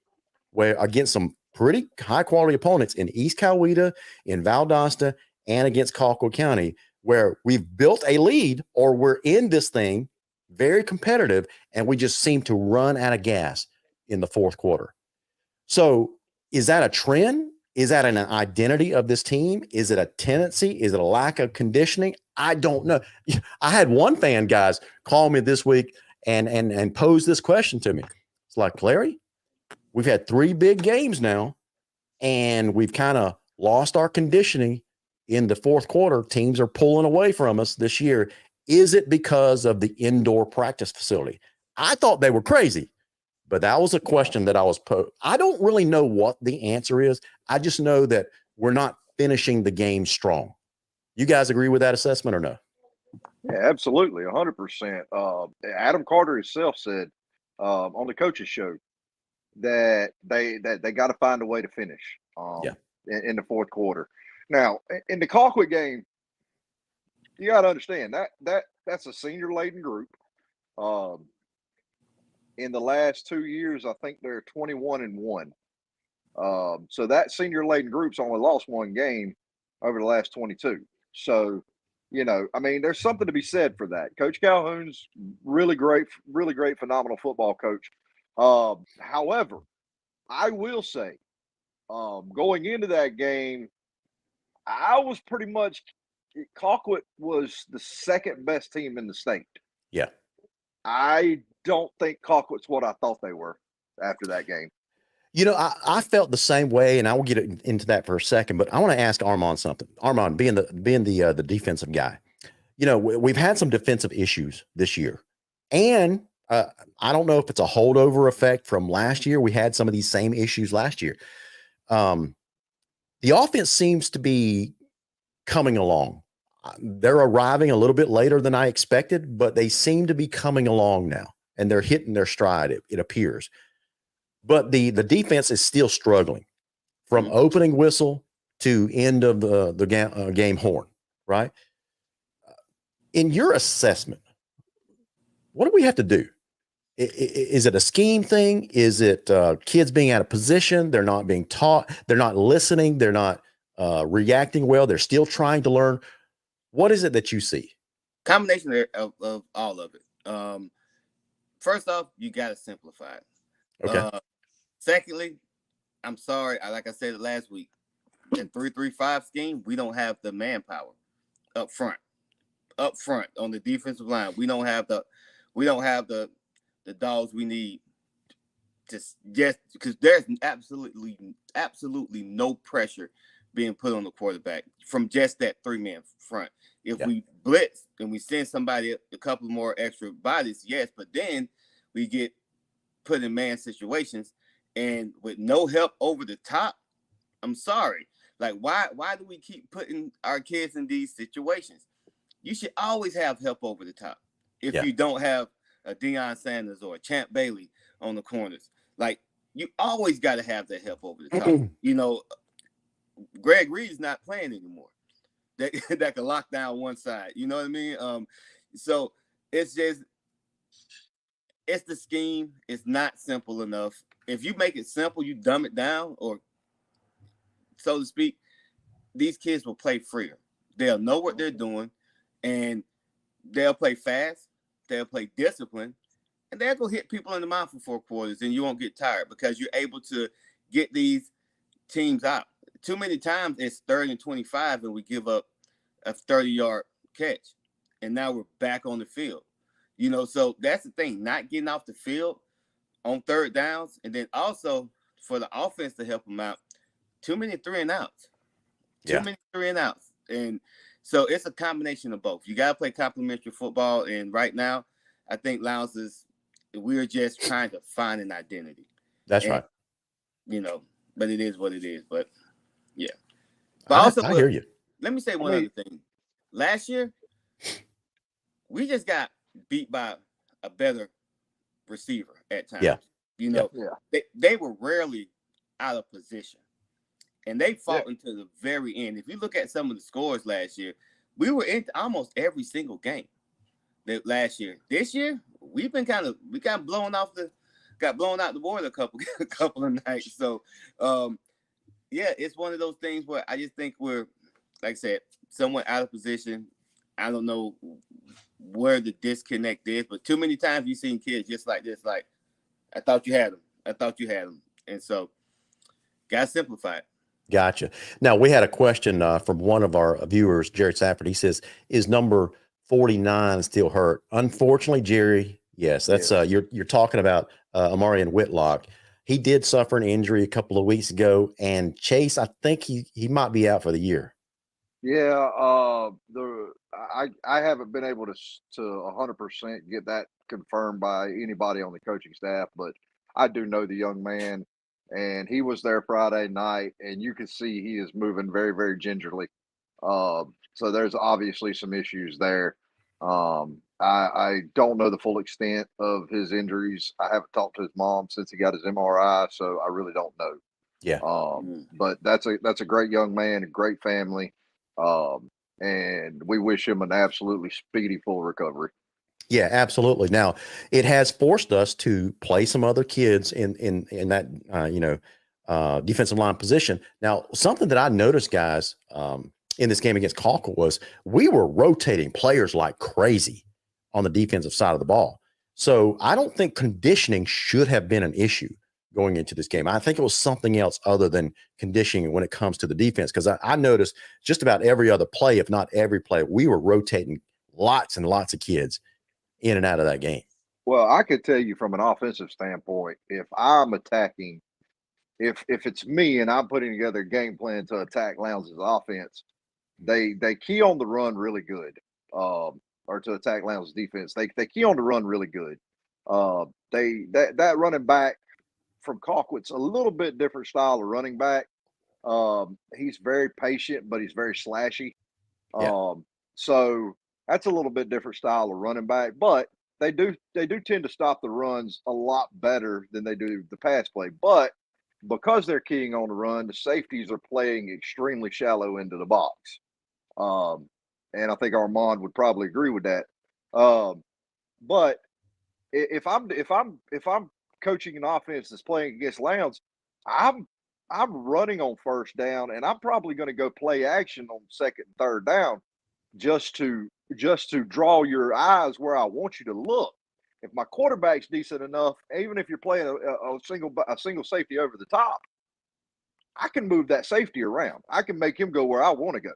where against some pretty high quality opponents in East Coweta, in Valdosta, and against Colquitt County, where we've built a lead or we're in this thing very competitive, and we just seem to run out of gas in the fourth quarter. So is that a trend? Is that an identity of this team? Is it a tendency? Is it a lack of conditioning? I don't know. I had one fan, guys, call me this week and pose this question to me. It's like, Larry, we've had 3 big games now, and we've kind of lost our conditioning in the fourth quarter. Teams are pulling away from us this year. Is it because of the indoor practice facility? I thought they were crazy. But that was a question that I was posed. I don't really know what the answer is. I just know that we're not finishing the game strong. You guys agree with that assessment or no? Yeah, absolutely, 100%. Adam Carter himself said on the coaches show that they got to find a way to finish in the fourth quarter. Now, in the Colquitt game, you got to understand that's a senior laden group. In the last 2 years, I think they're 21-1. So that senior laden group's only lost 1 game over the last 22. So, I mean, there's something to be said for that. Coach Calhoun's really great, phenomenal football coach. However, I will say, going into that game, I was pretty much Colquitt was the second best team in the state. Yeah. I don't think Colquitt's what I thought they were after that game. I felt the same way, and I will get into that for a second, but I want to ask Armand something. Armand, being the defensive guy, we've had some defensive issues this year, and I don't know if it's a holdover effect from last year. We had some of these same issues last year. The offense seems to be coming along. They're arriving a little bit later than I expected, but they seem to be coming along now, and they're hitting their stride, it appears. But the defense is still struggling from opening whistle to end of the game horn, right? In your assessment, what do we have to do? Is it a scheme thing? Is it kids being out of position? They're not being taught. They're not listening. They're not reacting well. They're still trying to learn. What is it that you see? Combination of all of it. First off, you got to simplify it. Okay. Secondly, I'm sorry. Like I said last week, in 3-3-5 scheme, we don't have the manpower up front on the defensive line. We don't have the dogs we need. Just because there's absolutely no pressure being put on the quarterback from just that 3-man front. If we blitz and we send somebody a couple more extra bodies, yes, but then we get put in man situations and with no help over the top. I'm sorry. Like, why do we keep putting our kids in these situations? You should always have help over the top. If you don't have a Deion Sanders or a Champ Bailey on the corners, like, you always got to have that help over the top. Greg Reed's not playing anymore. That can lock down one side. You know what I mean? So it's just, it's the scheme. It's not simple enough. If you make it simple, you dumb it down, or so to speak, these kids will play freer. They'll know what they're doing, and they'll play fast. They'll play disciplined, and they'll go hit people in the mouth for 4 quarters, and you won't get tired because you're able to get these teams out. Too many times it's 3rd and 25, and we give up a 30-yard catch, and now we're back on the field. So that's the thing, not getting off the field on 3rd downs, and then also for the offense to help them out, too many 3 and outs. Too many 3 and outs. And so it's a combination of both. You got to play complementary football, and right now, I think we're just trying to find an identity. That's right. but it is what it is. But yeah. But I hear you. Let me say one other thing. Last year, we just got beat by a better receiver at times. Yeah. They were rarely out of position. And they fought until the very end. If you look at some of the scores last year, we were in almost every single game last year. This year, we got blown out the board a couple of nights. So it's one of those things where I just think we're, like I said, somewhat out of position. I don't know where the disconnect is, but too many times you've seen kids just like this, like, I thought you had them. And so, gotta simplify it. Gotcha. Now, we had a question from one of our viewers, Jared Safford. He says, is number 49 still hurt? Unfortunately, Jerry, yes. That's you're talking about Amarian Whitlock. He did suffer an injury a couple of weeks ago, and Chase, I think he might be out for the year. Yeah, I haven't been able to 100% get that confirmed by anybody on the coaching staff, but I do know the young man, and he was there Friday night, and you can see he is moving very, very gingerly. So there's obviously some issues there. I don't know the full extent of his injuries. I haven't talked to his mom since he got his MRI, so I really don't know. Yeah. But that's a great young man, a great family. And we wish him an absolutely speedy full recovery. Yeah, absolutely. Now, it has forced us to play some other kids in that defensive line position. Now, something that I noticed, guys, in this game against Colquitt was we were rotating players like crazy on the defensive side of the ball. So I don't think conditioning should have been an issue going into this game. I think it was something else other than conditioning when it comes to the defense, because I noticed just about every other play, if not every play, we were rotating lots and lots of kids in and out of that game. Well, I could tell you from an offensive standpoint, if I'm attacking, if it's me and I'm putting together a game plan to attack Lowndes' offense, they key on the run really good. Or to attack Lowndes' defense, they key on the run really good. That running back from Colquitt's a little bit different style of running back. He's very patient, but he's very slashy. So that's a little bit different style of running back, but they do tend to stop the runs a lot better than they do the pass play. But because they're keying on the run, the safeties are playing extremely shallow into the box. And I think Armand would probably agree with that. But if I'm coaching an offense that's playing against Lowndes, I'm running on first down, and I'm probably going to go play action on second and third down just to draw your eyes where I want you to look. If my quarterback's decent enough, even if you're playing a single safety over the top, I can move that safety around. I can make him go where I want to go.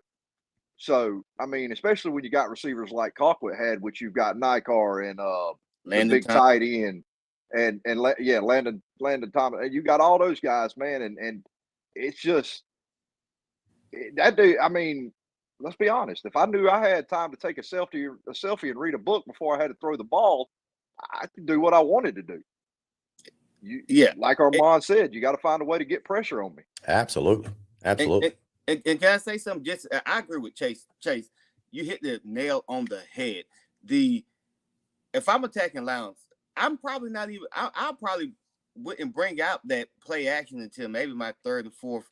So, I mean, especially when you got receivers like Colquitt had, which you've got Nikar and the big tight end, and Landon Thomas, and you got all those guys, man, and it's just that dude. I mean, let's be honest. If I knew I had time to take a selfie and read a book before I had to throw the ball, I could do what I wanted to do. Like Armand said, you got to find a way to get pressure on me. Absolutely. And can I say something? Just I agree with Chase. Chase, you hit the nail on the head. If I'm attacking Lowndes, I'm probably not even. I probably wouldn't bring out that play action until maybe my third or fourth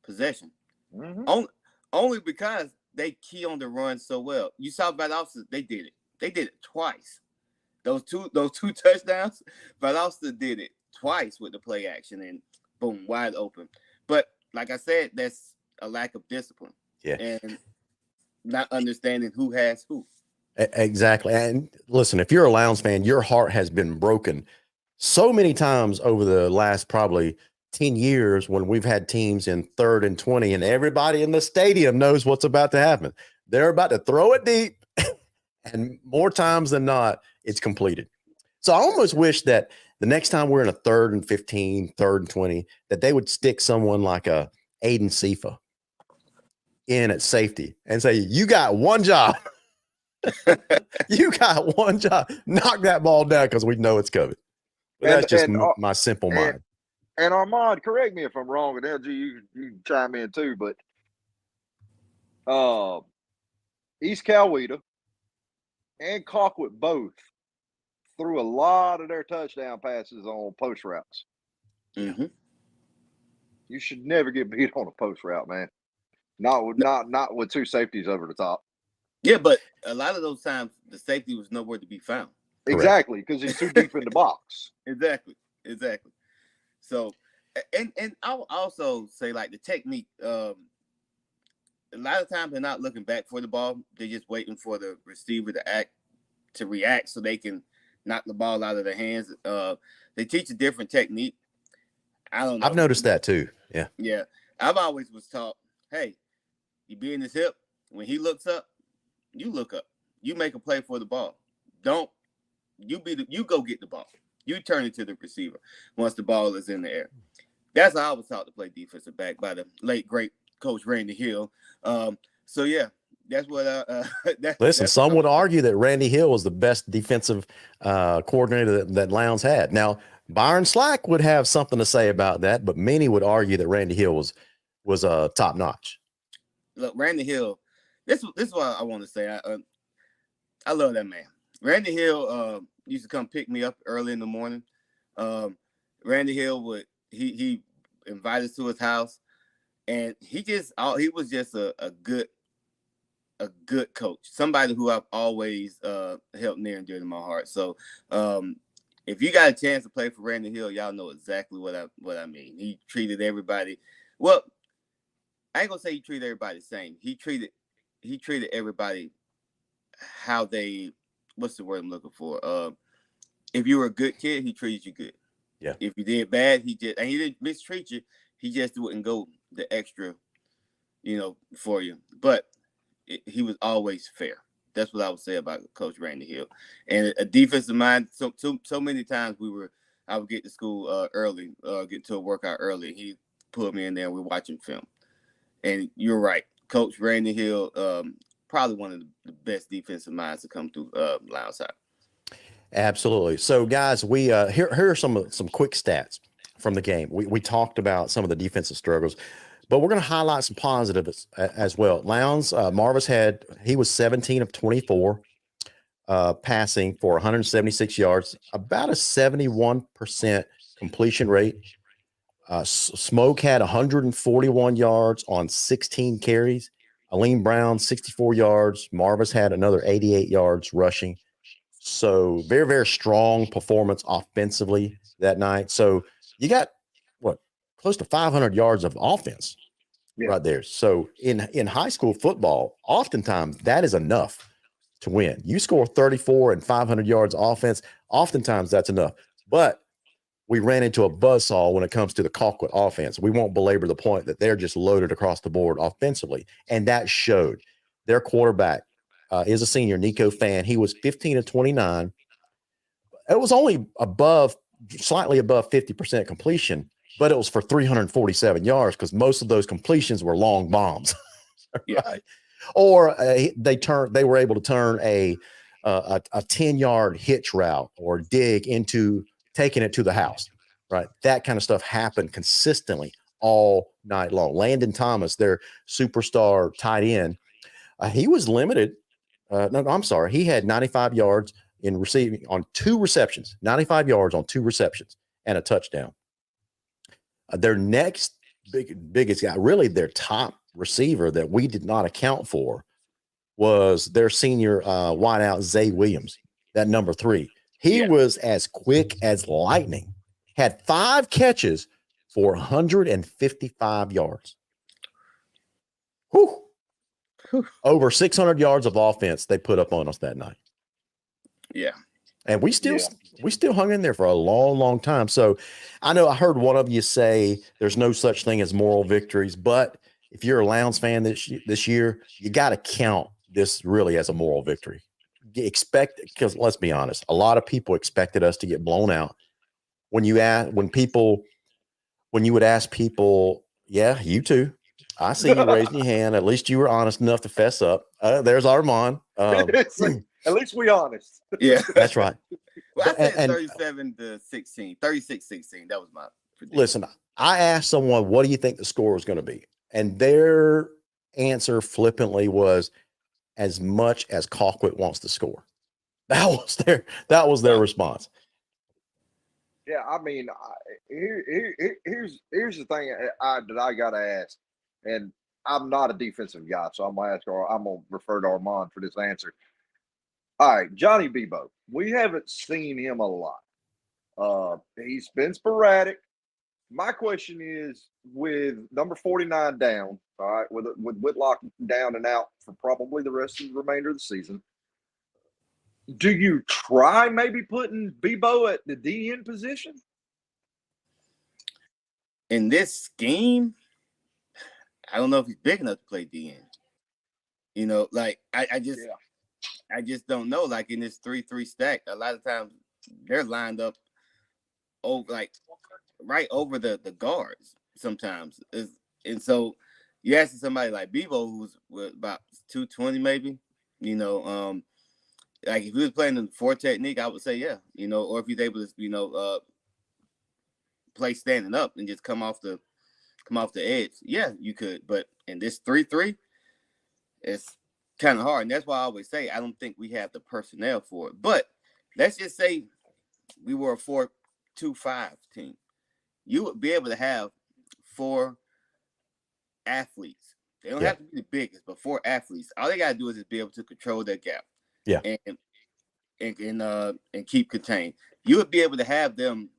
possession. Mm-hmm. Only because they key on the run so well. You saw Valdosta, they did it. They did it twice. Those two touchdowns, Valdosta did it twice with the play action, and boom, wide open. But like I said, that's a lack of discipline. Yeah. And not understanding who has who. Exactly. And listen, if you're a Lowndes fan, your heart has been broken so many times over the last probably 10 years when we've had teams in 3rd and 20 and everybody in the stadium knows what's about to happen. They're about to throw it deep and more times than not, it's completed. So I almost wish that the next time we're in a 3rd and 15, 3rd and 20, that they would stick someone like a Aiden Sifa in at safety and say, you got one job. You got one job. Knock that ball down because we know it's coming. But that's just my simple mind. And Armand, correct me if I'm wrong, and LG, you can chime in too, but East Coweta and Colquitt both threw a lot of their touchdown passes on post routes. Mm-hmm. You should never get beat on a post route, man. Not with two safeties over the top. Yeah, but a lot of those times the safety was nowhere to be found. Correct. Exactly, because he's too deep in the box. Exactly. So, and I'll also say like the technique. A lot of times they're not looking back for the ball; they're just waiting for the receiver to react so they can knock the ball out of their hands. They teach a different technique. I don't know. I've noticed that too. Yeah. Yeah, I've always was taught, hey, you be in his hip. When he looks up, you look up. You make a play for the ball. Don't you go get the ball. You turn it to the receiver once the ball is in the air. That's how I was taught to play defensive back by the late great Coach Randy Hill. So yeah, that's what. Listen, some would argue that Randy Hill was the best defensive coordinator that Lowndes had. Now, Byron Slack would have something to say about that, but many would argue that Randy Hill was top notch. Look, Randy Hill. This is what I want to say. I love that man. Randy Hill used to come pick me up early in the morning. Randy Hill he invited us to his house, and he was just a good coach, somebody who I've always held near and dear to my heart. So if you got a chance to play for Randy Hill, y'all know exactly what I mean. He treated everybody well. I ain't gonna say he treated everybody the same. He treated everybody how they. What's the word I'm looking for? If you were a good kid, he treated you good. Yeah. If you did bad, he didn't mistreat you. He just wouldn't go the extra, for you. But he was always fair. That's what I would say about Coach Randy Hill. And a defensive mind. So many times I would get to school early, get to a workout early. He put me in there and we're watching film. And you're right, Coach Randy Hill. Probably one of the best defensive minds to come through Lowndes High. Absolutely. So, guys, we here are some quick stats from the game. We talked about some of the defensive struggles, but we're going to highlight some positives as well. Lowndes, Marvis he was 17 of 24 passing for 176 yards, about a 71% completion rate. Smoke had 141 yards on 16 carries. Aleem Brown, 64 yards. Marvis had another 88 yards rushing. So very, very strong performance offensively that night. So you got close to 500 yards of offense right there. So in high school football, oftentimes that is enough to win. You score 34 and 500 yards offense, oftentimes that's enough. But we ran into a buzzsaw when it comes to the Colquitt offense. We won't belabor the point that they're just loaded across the board offensively. And that showed. Their quarterback is a senior, Nico Fan. He was 15 of 29. It was only slightly above 50% completion, but it was for 347 yards because most of those completions were long bombs. Right. Or they were able to turn a 10-yard hitch route or dig into taking it to the house, right? That kind of stuff happened consistently all night long. Landon Thomas, their superstar tight end, he was limited. He had 95 yards in receiving on 2 receptions, 95 yards on 2 receptions and a touchdown. Their next biggest guy, really their top receiver that we did not account for, was their senior wideout, Zay Williams, that number 3. He was as quick as lightning, had 5 catches for 155 yards. Whew. Over 600 yards of offense they put up on us that night. Yeah. And we still hung in there for a long, long time. So I know I heard one of you say there's no such thing as moral victories, but if you're a Lowndes fan this year, you got to count this really as a moral victory. Because let's be honest, a lot of people expected us to get blown out. When you would ask people, yeah, you too. I see you raising your hand. At least you were honest enough to fess up. There's Armand. At least we honest. Yeah, that's right. Well, I said 37-16, 36-16. That was my predict. Listen, I asked someone, what do you think the score was going to be? And their answer flippantly was as much as Colquitt wants to score. That was their response. Yeah, I mean, here's the thing that I got to ask, and I'm not a defensive guy, so I'm gonna refer to Armand for this answer. All right, Johnny Bebo. We haven't seen him a lot. He's been sporadic. My question is, with number 49 down, all right, with Whitlock down and out for probably the rest of the remainder of the season, do you try maybe putting Bebo at the DN position? In this scheme, I don't know if he's big enough to play DN. You know, like I just don't know. Like in this 3-3 stack, a lot of times they're lined up over right over the guards sometimes. And so you ask somebody like Bebo, who's about 220 maybe, you know, like if he was playing in the 4 technique, I would say yeah, you know, or if he's able to, you know, play standing up and just come off the edge, yeah, you could. But in this 3-3, it's kind of hard, and that's why I always say I don't think we have the personnel for it. But let's just say we were a 4-2-5 team. You would be able to have 4 athletes. They don't have to be the biggest, but 4 athletes. All they gotta do is just be able to control their gap. Yeah. And keep contained. You would be able to have them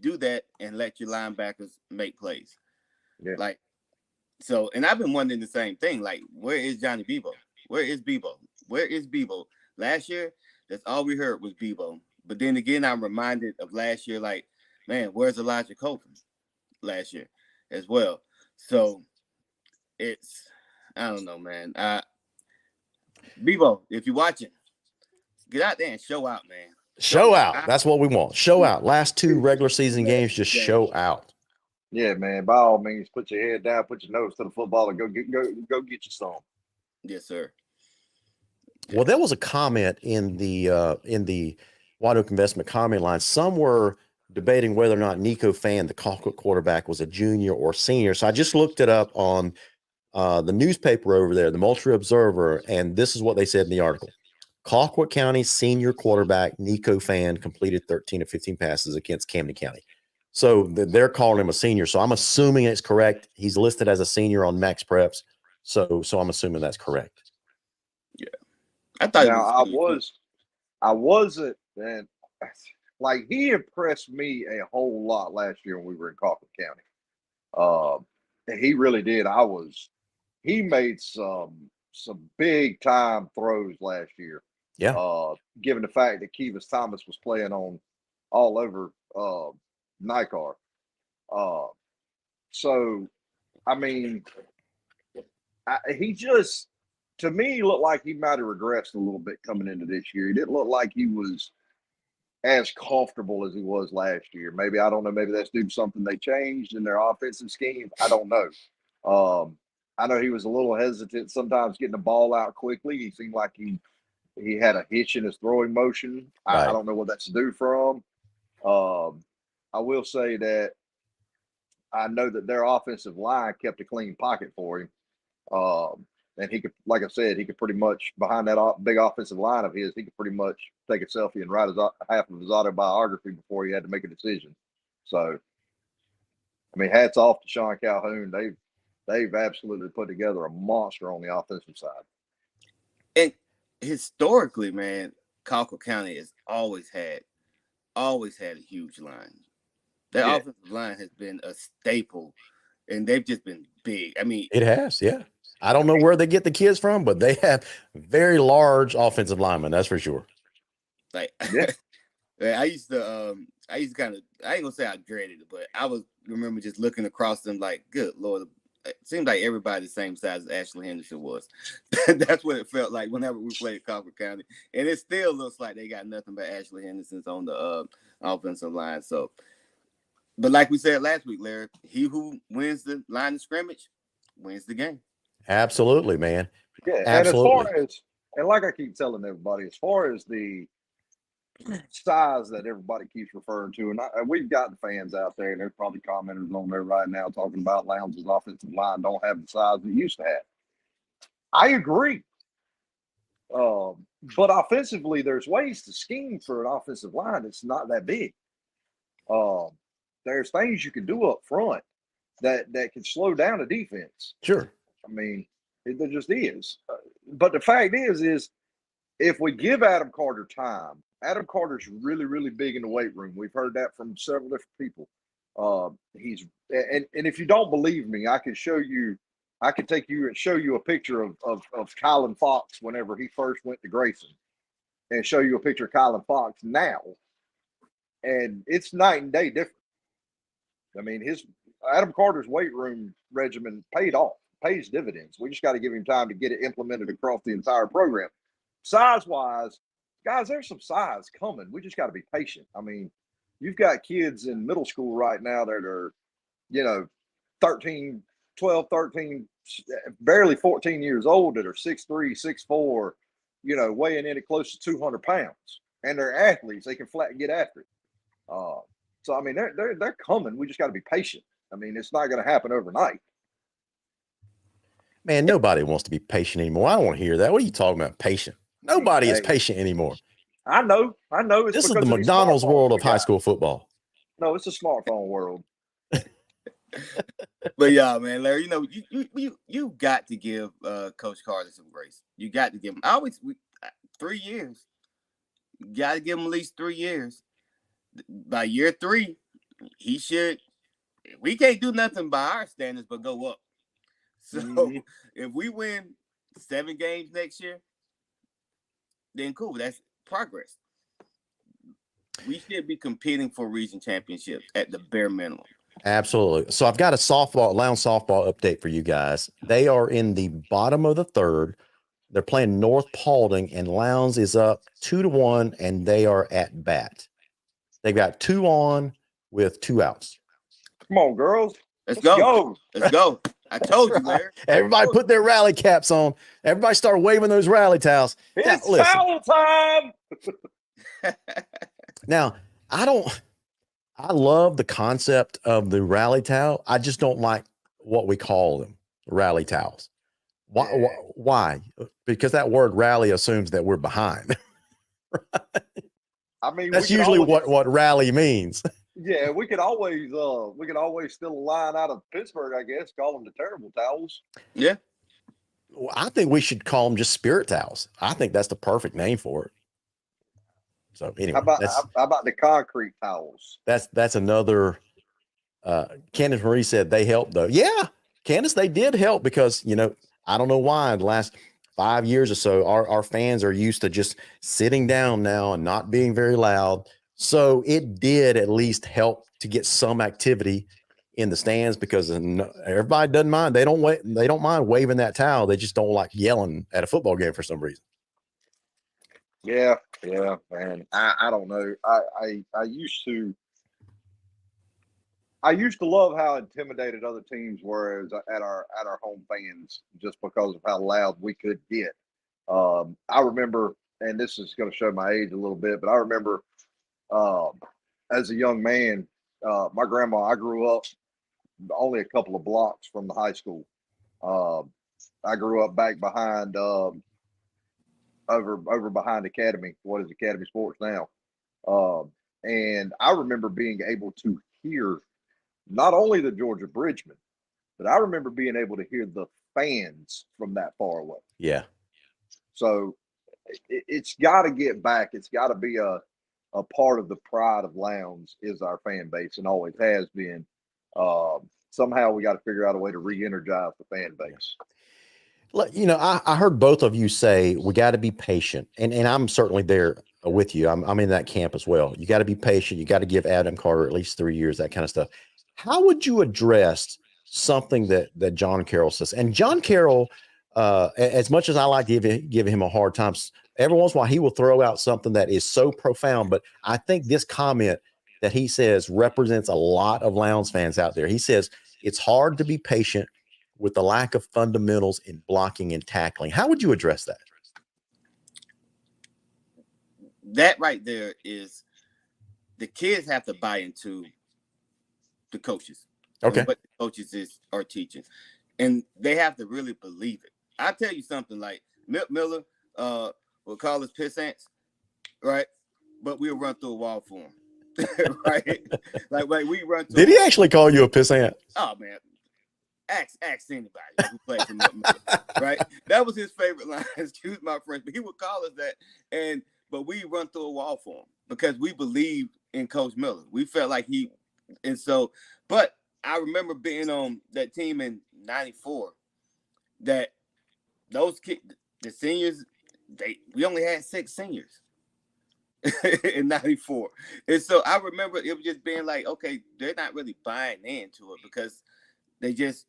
do that and let your linebackers make plays. Yeah. Like so, and I've been wondering the same thing. Like, where is Johnny Bebo? Where is Bebo? Where is Bebo? Last year, that's all we heard was Bebo. But then again, I'm reminded of last year, like, man, where's Elijah Colton last year as well? So it's, I don't know, man. Bebo, if you're watching, get out there and show out, man. Show out. That's what we want. Show out. Last 2 regular season games, just show out. Yeah, man. By all means, put your head down, put your nose to the football, and go get you some. Yes, sir. Well, there was a comment in the White Oak Investment comment line. Some were debating whether or not Nico Fan, the Colquitt quarterback, was a junior or senior. So I just looked it up on the newspaper over there, the Moultrie Observer, and this is what they said in the article. Colquitt County senior quarterback Nico Fan completed 13 of 15 passes against Camden County. So they're calling him a senior. So I'm assuming it's correct. He's listed as a senior on Max Preps. So I'm assuming that's correct. Yeah. I thought I wasn't, and like he impressed me a whole lot last year when we were in Colquitt County. He really did. He made some big time throws last year. Yeah. Given the fact that Kivas Thomas was playing on all over NICAR. So I mean, he just, to me, looked like he might have regressed a little bit coming into this year. He didn't look like he was as comfortable as he was last year. Maybe, I don't know, maybe that's due to something they changed in their offensive scheme. I don't know. I know he was a little hesitant sometimes getting the ball out quickly. He seemed like he had a hitch in his throwing motion. Right. I don't know what that's due from. I will say that I know that their offensive line kept a clean pocket for him. And he could, like I said, he could pretty much, behind that big offensive line of his, he could pretty much take a selfie and write half of his autobiography before he had to make a decision. So, I mean, hats off to Sean Calhoun. They've absolutely put together a monster on the offensive side. And historically, man, Colquitt County has always had a huge line. Their offensive line has been a staple, and they've just been big. I mean, it has, yeah. I don't know where they get the kids from, but they have very large offensive linemen. That's for sure. Like, I used to kind of, I ain't gonna say I dreaded it, but I remember just looking across them like, good Lord, it seemed like everybody the same size as Ashley Henderson was. That's what it felt like whenever we played Colquitt County, and it still looks like they got nothing but Ashley Henderson's on the offensive line. So, but like we said last week, Larry, he who wins the line of scrimmage wins the game. Absolutely, man. Yeah, absolutely. And like I keep telling everybody, as far as the size that everybody keeps referring to, and we've gotten fans out there, and there's probably commenters on there right now talking about Lowndes' offensive line don't have the size it used to have. I agree. But offensively, there's ways to scheme for an offensive line that's not that big. There's things you can do up front that can slow down a defense. Sure. I mean, there just is. But the fact is if we give Adam Carter time, Adam Carter's really, really big in the weight room. We've heard that from several different people. And if you don't believe me, I can take you and show you a picture of Kylan Fox whenever he first went to Grayson, and show you a picture of Kylan Fox now. And it's night and day different. I mean, Adam Carter's weight room regimen pays dividends. We just got to give him time to get it implemented across the entire program. Size-wise, guys, there's some size coming. We just got to be patient. I mean, you've got kids in middle school right now that are, 12, 13, barely 14 years old that are 6'3", 6'4", weighing in at close to 200 pounds. And they're athletes. They can flat get after it. So, I mean, they're coming. We just got to be patient. I mean, it's not going to happen overnight. Man, nobody wants to be patient anymore. I don't want to hear that. What are you talking about, patient? Nobody is patient anymore. I know. This is the McDonald's world of high school football. No, it's a smartphone world. But yeah, man, Larry, you got to give Coach Carter some grace. You got to give him 3 years. You got to give him at least 3 years. By year 3, he should. We can't do nothing by our standards but go up. So if we win 7 games next year, then cool. That's progress. We should be competing for region championships at the bare minimum. Absolutely. So I've got a Lowndes softball update for you guys. They are in the bottom of the 3rd. They're playing North Paulding, and Lowndes is up 2-1, and they are at bat. They've got 2 on with 2 outs. Come on, girls. Let's go. Let's go. I told you, Larry. Everybody put their rally caps on. Everybody start waving those rally towels. It's foul time. Now, I love the concept of the rally towel. I just don't like what we call them, rally towels. Why? Because that word rally assumes that we're behind. Right? I mean, that's usually what rally means. Yeah, we could always steal a line out of Pittsburgh, I guess, call them the terrible towels. Yeah. Well, I think we should call them just spirit towels. I think that's the perfect name for it. So anyway, how about the concrete towels? That's another. Candace Marie said they helped though. Yeah, Candace, they did help because I don't know why the last 5 years or so our fans are used to just sitting down now and not being very loud. So it did at least help to get some activity in the stands because everybody doesn't mind. They don't mind waving that towel. They just don't like yelling at a football game for some reason. Yeah, man. I don't know. I used to love how intimidated other teams were at our home fans just because of how loud we could get. I remember, and this is going to show my age a little bit, but I remember as a young man, my grandma. I grew up only a couple of blocks from the high school. I grew up back behind. Over behind Academy, what is Academy Sports now? And I remember being able to hear not only the Georgia Bridgemen, but I remember being able to hear the fans from that far away. Yeah. So it's got to get back. It's got to be a part of the pride of Lowndes is our fan base and always has been. Somehow we got to figure out a way to re-energize the fan base. I heard both of you say we got to be patient, and I'm certainly there with you. I'm in that camp as well. You got to be patient. You got to give Adam Carter at least 3 years, that kind of stuff. How would you address something that John Carroll says? And John Carroll, as much as I like to give him a hard time, every once in a while he will throw out something that is so profound. But I think this comment that he says represents a lot of Lowndes fans out there. He says it's hard to be patient with the lack of fundamentals in blocking and tackling. How would you address that? that right there is the kids have to buy into the coaches. Okay. And what the coaches are teaching. And they have to really believe it. I'll tell you something, like Milt Miller will call us pissants, right? But we'll run through a wall for him. Right? like we run through. Did he actually call you a pissant? Oh man. Ask anybody who plays for Milt Miller, right? That was his favorite line. Excuse my French, but he would call us that. But we run through a wall for him because we believed in Coach Miller. We felt like but I remember being on that team in '94. That those kids, the seniors, we only had 6 seniors in '94, and so I remember it was just being like, okay, they're not really buying into it because they just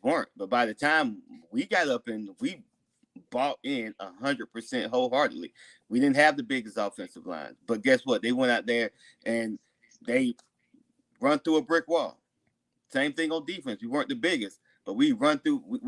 weren't. But by the time we got up and we bought in 100% wholeheartedly, we didn't have the biggest offensive line, but guess what? They went out there and they run through a brick wall. Same thing on defense. We weren't the biggest, but we run through.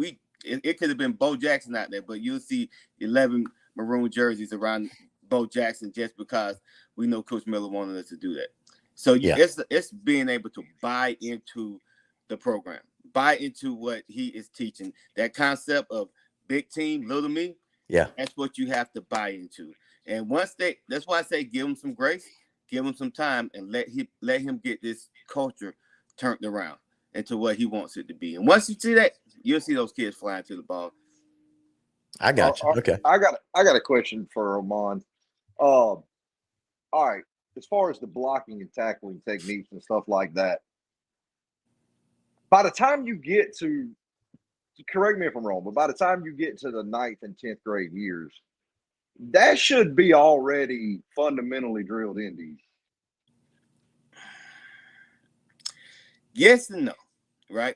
It could have been Bo Jackson out there, but you'll see 11 maroon jerseys around Bo Jackson just because we know Coach Miller wanted us to do that. So it's being able to buy into the program, buy into what he is teaching. That concept of big team, little me. Yeah, that's what you have to buy into. And that's why I say give him some grace, give him some time, and let him get this culture turned around into what he wants it to be. And once you see that, you'll see those kids flying to the ball. I got you. Okay. I got a question for Oman. All right. As far as the blocking and tackling techniques and stuff like that, by the time you get to, correct me if I'm wrong, but by the time you get to the 9th and 10th grade years, that should be already fundamentally drilled into you. Yes and no, right?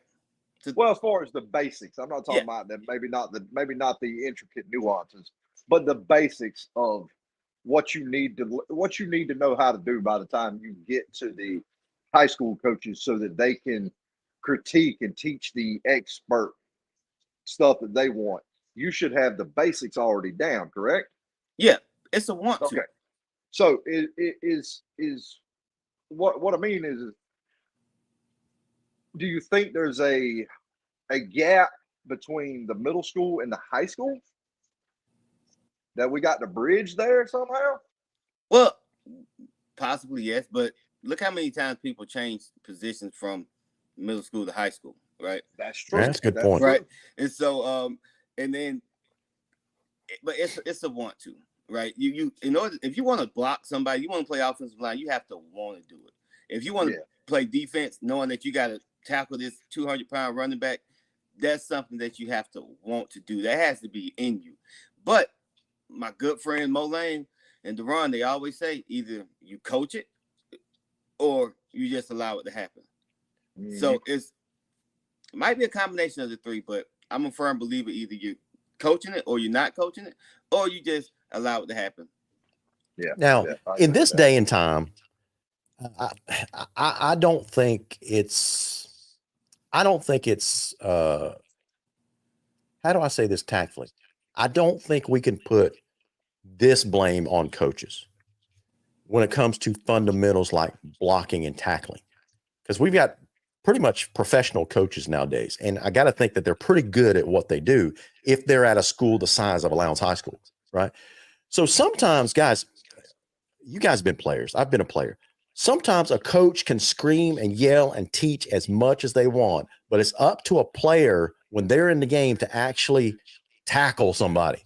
Well, as far as the basics, I'm not talking about that. Maybe not the intricate nuances, but the basics of what you need to know how to do by the time you get to the high school coaches, so that they can critique and teach the expert stuff that they want. You should have the basics already down, correct? Yeah, it's a want to. Okay. So it is what I mean is, do you think there's a gap between the middle school and the high school that we got to bridge there somehow? Well, possibly yes, but look how many times people change positions from middle school to high school, right? That's true. That's a good point. Right. And so but it's a want to, right? You in order, if you want to block somebody, you want to play offensive line, you have to want to do it. If you want to play defense, knowing that you got to tackle this 200-pound running back, that's something that you have to want to do. That has to be in you. But my good friend Mo Lane and Deron, they always say either you coach it or you just allow it to happen. Mm-hmm. So it might be a combination of the three, but I'm a firm believer either you're coaching it or you're not coaching it, or you just allow it to happen. Yeah. Now, in this day and time, I don't think it's how do I say this tactfully? I don't think we can put this blame on coaches when it comes to fundamentals like blocking and tackling, because we've got pretty much professional coaches nowadays. And I got to think that they're pretty good at what they do if they're at a school the size of Allowance High School, right? So sometimes, guys, you guys have been players. I've been a player. Sometimes a coach can scream and yell and teach as much as they want, but it's up to a player when they're in the game to actually tackle somebody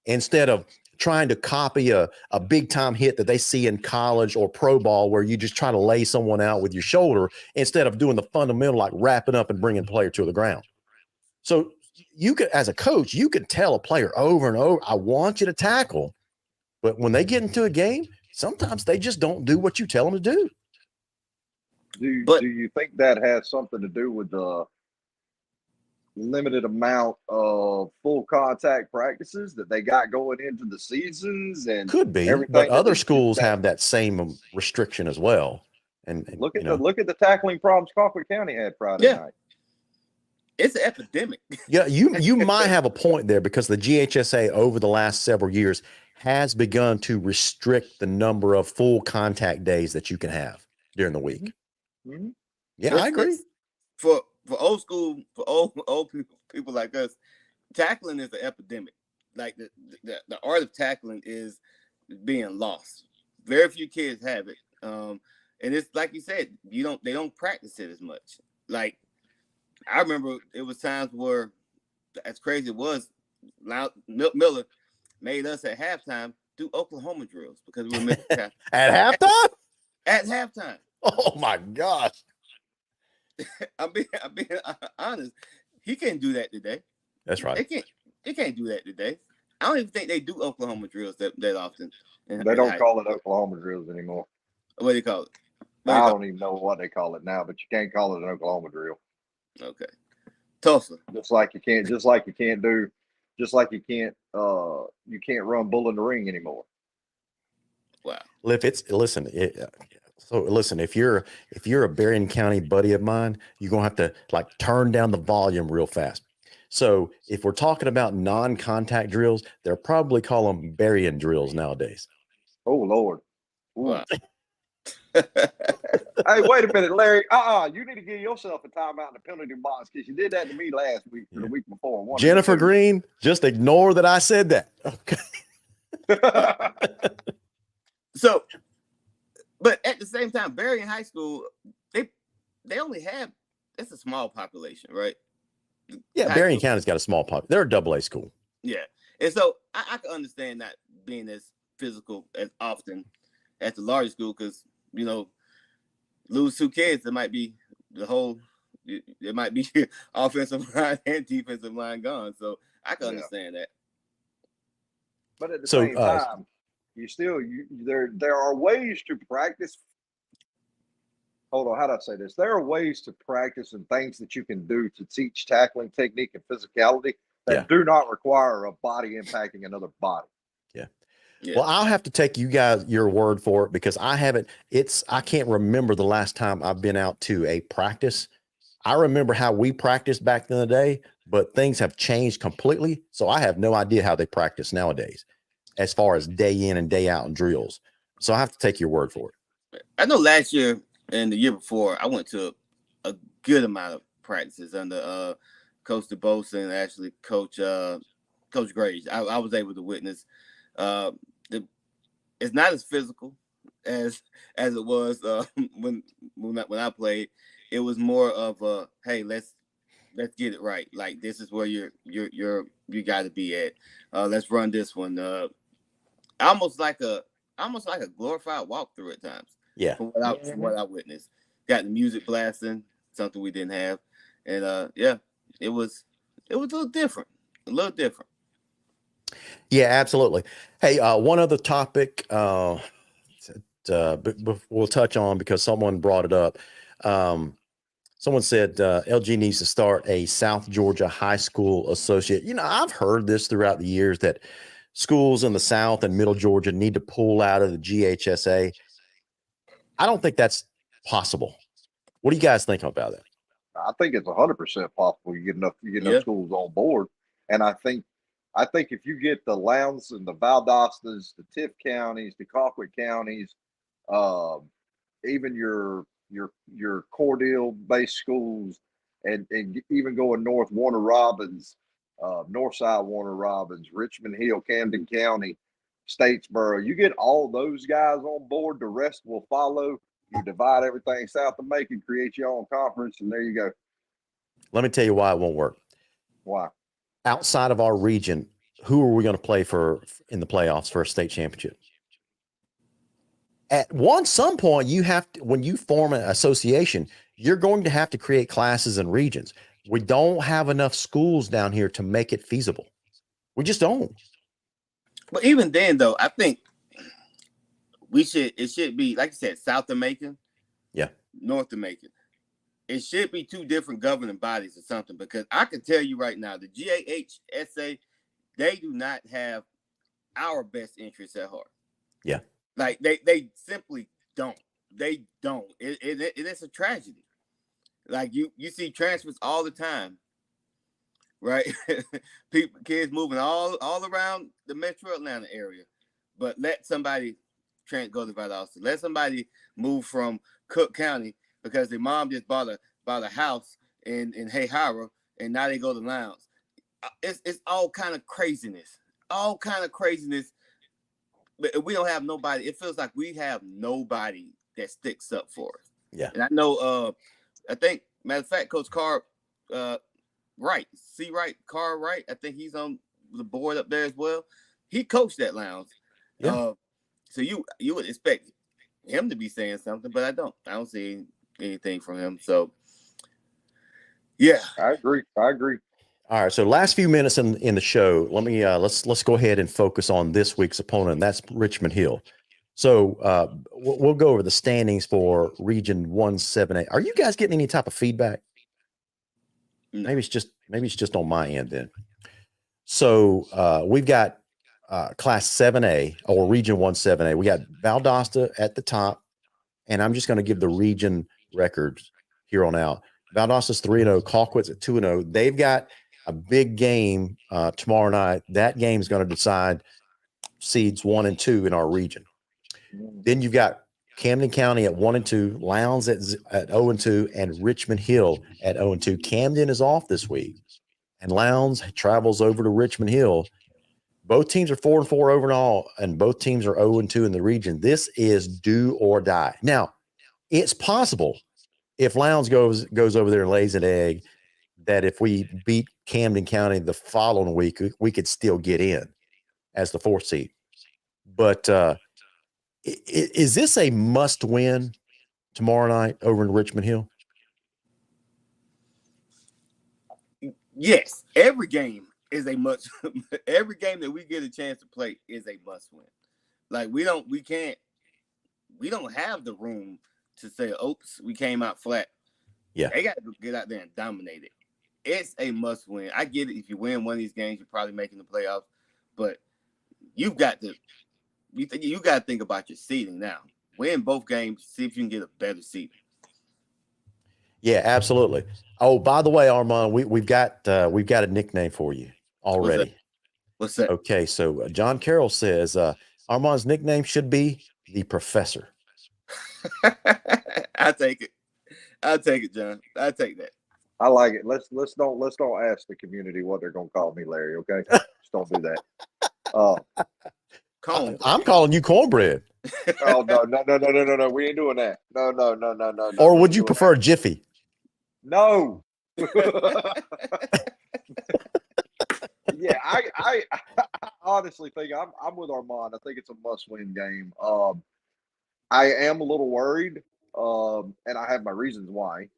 instead of trying to copy a big time hit that they see in college or pro ball where you just try to lay someone out with your shoulder instead of doing the fundamental, like wrapping up and bringing the player to the ground. So you could, as a coach, you could tell a player over and over, I want you to tackle. But when they get into a game, sometimes they just don't do what you tell them to do. Do you think that has something to do with the limited amount of full contact practices that they got going into the seasons? And could be, but other schools have that same restriction as well. And look at the tackling problems Coffee County had Friday night. It's an epidemic. Yeah, you might have a point there, because the GHSA over the last several years has begun to restrict the number of full contact days that you can have during the week. Mm-hmm. Yeah, I agree. For old school, for old people like us, tackling is an epidemic. Like the art of tackling is being lost. Very few kids have it. And it's like you said, they don't practice it as much. Like I remember it was times where, as crazy it was, Miller made us at halftime do Oklahoma drills because we were missing time. At halftime? At halftime. Oh my gosh. I'm being honest. He can't do that today. That's right. They can't do that today. I don't even think they do Oklahoma drills that often. They don't call it Oklahoma drills anymore. What do you call it? I don't even know what they call it now, but you can't call it an Oklahoma drill. Okay. Tulsa. Just like you can't run bull in the ring anymore. Wow. Listen, if you're a Berrien County buddy of mine, you're gonna have to like turn down the volume real fast. So if we're talking about non-contact drills, they're probably call them Berrien drills nowadays. Oh Lord. Wow. Hey, wait a minute, Larry. You need to give yourself a timeout in the penalty box because you did that to me last week or the week before. Jennifer Green, just ignore that I said that. Okay. So, but at the same time, Berrien High School, they only have, it's a small population, right? Yeah, Berrien County's got a small population. They're a double-A school. Yeah. And so I can understand not being as physical as often at the larger school because, lose 2 kids, it might be offensive line and defensive line gone. So I can understand that. But at the same time, there are ways to practice. Hold on, how do I say this? There are ways to practice and things that you can do to teach tackling technique and physicality that do not require a body impacting another body. Yeah. Well, I'll have to take you guys your word for it because I can't remember the last time I've been out to a practice. I remember how we practiced back in the day, but things have changed completely. So I have no idea how they practice nowadays as far as day in and day out and drills. So I have to take your word for it. I know last year and the year before, I went to a good amount of practices under Coach DeBosa and actually Coach Graves. I was able to witness. It's not as physical as it was when I played. It was more of a hey, let's get it right. Like this is where you got to be at. Let's run this one. Almost like a glorified walkthrough at times. Yeah. From what I witnessed, got the music blasting, something we didn't have, and it was a little different. Yeah, absolutely. Hey, one other topic we'll touch on because someone brought it up. Someone said LG needs to start a South Georgia High School Associate. I've heard this throughout the years that schools in the South and Middle Georgia need to pull out of the GHSA. I don't think that's possible. What do you guys think about that? I think it's 100% possible. You get enough schools on board, and I think if you get the Lowndes and the Valdostas, the Tift counties, the Colquitt counties, even your Cordell-based schools, and even going north, Warner Robins, Northside Warner Robins, Richmond Hill, Camden County, Statesboro. You get all those guys on board, the rest will follow. You divide everything south of Macon, create your own conference, and there you go. Let me tell you why it won't work. Why? Outside of our region, who are we going to play for in the playoffs for a state championship? At some point, you have to, when you form an association, you're going to have to create classes and regions. We don't have enough schools down here to make it feasible. We just don't. But even then, though, I think it should be, like you said, South of Macon, North of Macon. It should be 2 different governing bodies or something, because I can tell you right now, the GAHSA, they do not have our best interests at heart. Yeah. Like they simply don't. They don't. It's a tragedy. Like you see transfers all the time, right? Kids moving all around the Metro Atlanta area. but let somebody go to Valdosta. Let somebody move from Cook County because their mom just bought a house in Hayhara, and now they go to Lowndes. It's all kind of craziness. All kind of craziness. But we don't have nobody. It feels like we have nobody that sticks up for us. Yeah. And I know, I think, matter of fact, Coach Carr, Wright, Carr Wright, I think he's on the board up there as well. He coached at Lowndes. Yeah. So you would expect him to be saying something, but I don't see anything from him. So yeah. I agree. All right, so last few minutes in the show, let me let's go ahead and focus on this week's opponent, and that's Richmond Hill. So we'll go over the standings for Region 178. Are you guys getting any type of feedback? No. Maybe it's just on my end then. So we've got Class 7A or Region 17A. We got Valdosta at the top, and I'm just going to give the region records here on out. Valdosta's 3-0, Colquitt's at 2-0. They've got a big game tomorrow night. That game is going to decide seeds 1 and 2 in our region. Then you've got Camden County at 1 and 2, Lowndes at 0 and 2, and Richmond Hill at 0 and 2. Camden is off this week, and Lowndes travels over to Richmond Hill. Both teams are 4 and 4 overall, and both teams are 0 and 2 in the region. This is do or die. Now, it's possible if Lowndes goes over there and lays an egg, that if we beat Camden County the following week, we could still get in as the 4th seed. But is this a must-win tomorrow night over in Richmond Hill? Yes, every game is a must. Every game that we get a chance to play is a must-win. Like we don't have the room to say, "Oops, we came out flat." Yeah, they got to get out there and dominate it. It's a must-win. I get it. If you win one of these games, you're probably making the playoffs, but you've got to. You got to think about your seeding now. Win both games. See if you can get a better seeding. Yeah, absolutely. Oh, by the way, Armand, we've got a nickname for you already. What's that? Okay, so John Carroll says Armand's nickname should be the Professor. I'll take it, John. I'll take that. I like it. Let's don't ask the community what they're gonna call me, Larry. Okay, just don't do that. I'm calling you Cornbread. Oh no! We ain't doing that. No. Or would you prefer Jiffy? No. Yeah, I honestly think I'm with Armand. I think it's a must-win game. I am a little worried, and I have my reasons why.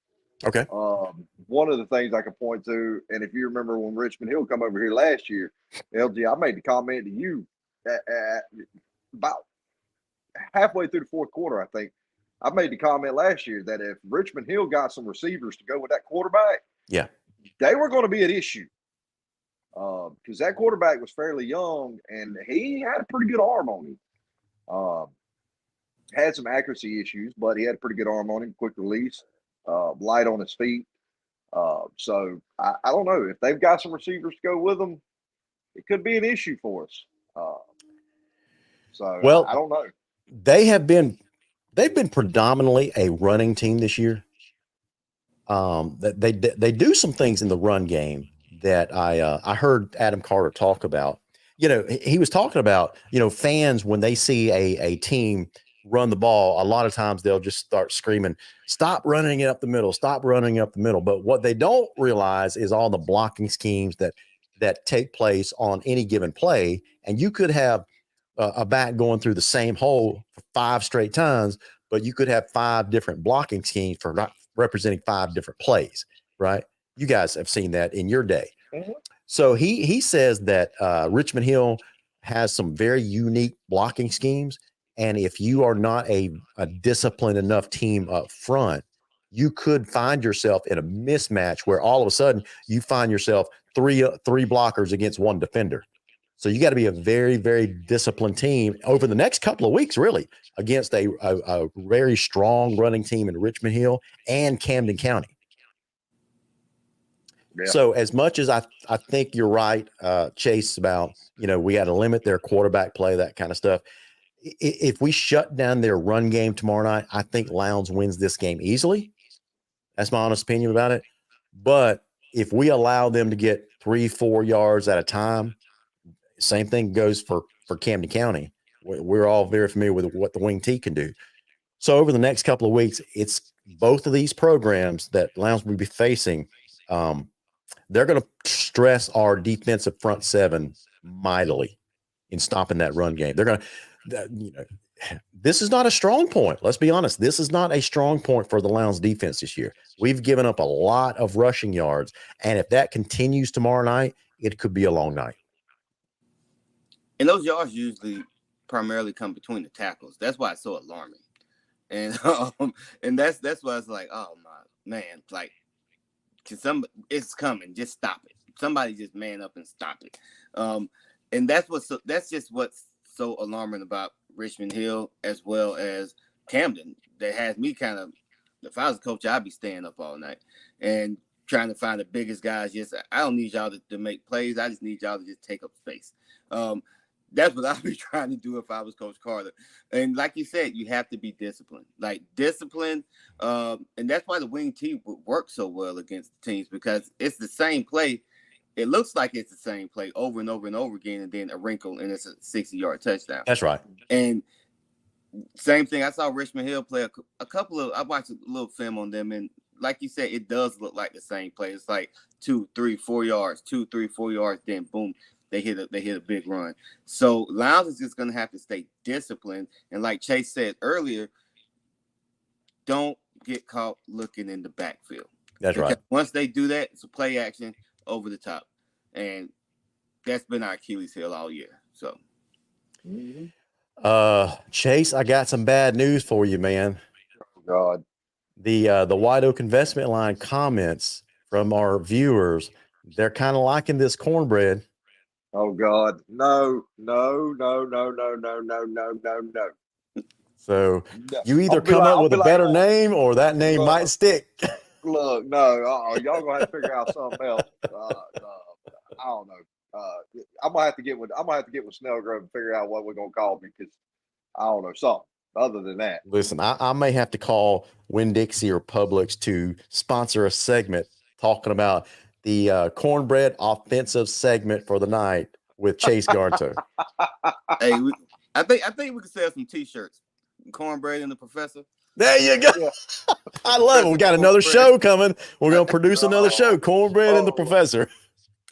Okay. One of the things I can point to, and if you remember when Richmond Hill come over here last year, LG, I made the comment to you at about halfway through the 4th quarter, I think. I made the comment last year that if Richmond Hill got some receivers to go with that quarterback, yeah, they were going to be an issue. Because that quarterback was fairly young, and he had a pretty good arm on him. Had some accuracy issues, but he had a pretty good arm on him, quick release, light on his feet. So I don't know. If they've got some receivers to go with them, it could be an issue for us. Well, I don't know. They've been predominantly a running team this year. They do some things in the run game that I heard Adam Carter talk about. You know, he was talking about, you know, fans, when they see a team run the ball, a lot of times they'll just start screaming, "Stop running it up the middle, stop running up the middle." But what they don't realize is all the blocking schemes that take place on any given play. And you could have a back going through the same hole for 5 straight times, but you could have 5 different blocking schemes for not representing 5 different plays, right? You guys have seen that in your day. Mm-hmm. So he says that Richmond Hill has some very unique blocking schemes. And if you are not a disciplined enough team up front, you could find yourself in a mismatch where all of a sudden you find yourself three blockers against 1 defender. So you got to be a very, very disciplined team over the next couple of weeks, really, against a very strong running team in Richmond Hill and Camden County. Yeah. So as much as I think you're right, Chase, about, we got to limit their quarterback play, that kind of stuff. If we shut down their run game tomorrow night, I think Lowndes wins this game easily. That's my honest opinion about it. But if we allow them to get 3-4 yards at a time, same thing goes for Camden County. We're all very familiar with what the wing T can do. So over the next couple of weeks, it's both of these programs that Lowndes will be facing. They're going to stress our defensive front seven mightily in stopping that run game. They're going to, this is not a strong point. Let's be honest. This is not a strong point for the Lowndes defense this year. We've given up a lot of rushing yards. And if that continues tomorrow night, it could be a long night. And those yards usually primarily come between the tackles. That's why it's so alarming. And that's why it's like, oh my man, like, it's coming. Just stop it. Somebody just man up and stop it. And that's just what's so alarming about Richmond Hill as well as Camden. That has me kind of, if I was a coach, I'd be staying up all night and trying to find the biggest guys. Just, I don't need y'all to make plays. I just need y'all to just take up space. That's what I'd be trying to do if I was Coach Carter. And like you said, you have to be disciplined. Like discipline, and that's why the wing team would work so well against teams, because it's the same play. It looks like it's the same play over and over and over again, and then a wrinkle, and it's a 60-yard touchdown. That's right. And same thing, I saw Richmond Hill play a couple of – I watched a little film on them, and like you said, it does look like the same play. It's like 2, 3, 4 yards, 2, 3, 4 yards, then boom. They hit a big run. So Lowndes is just going to have to stay disciplined. And like Chase said earlier, don't get caught looking in the backfield. That's right. Once they do that, it's a play action over the top. And that's been our Achilles heel all year. So, Chase, I got some bad news for you, man. Oh, God. The White Oak Investment Line comments from our viewers, they're kind of liking this cornbread. Oh, God. No. So you either come up with a better name or that name might stick. Look, no. Y'all going to have to figure out something else. I don't know. I'm going to have to get with Snellgrove and figure out what we're going to call me, because I don't know, something other than that. Listen, I may have to call Winn-Dixie or Publix to sponsor a segment talking about the cornbread offensive segment for the night with Chase Garto. Hey, I think we could sell some T-shirts. Cornbread and the Professor. There you go. Yeah. I love it. We got another show coming. We're gonna produce another show, Cornbread and the Professor.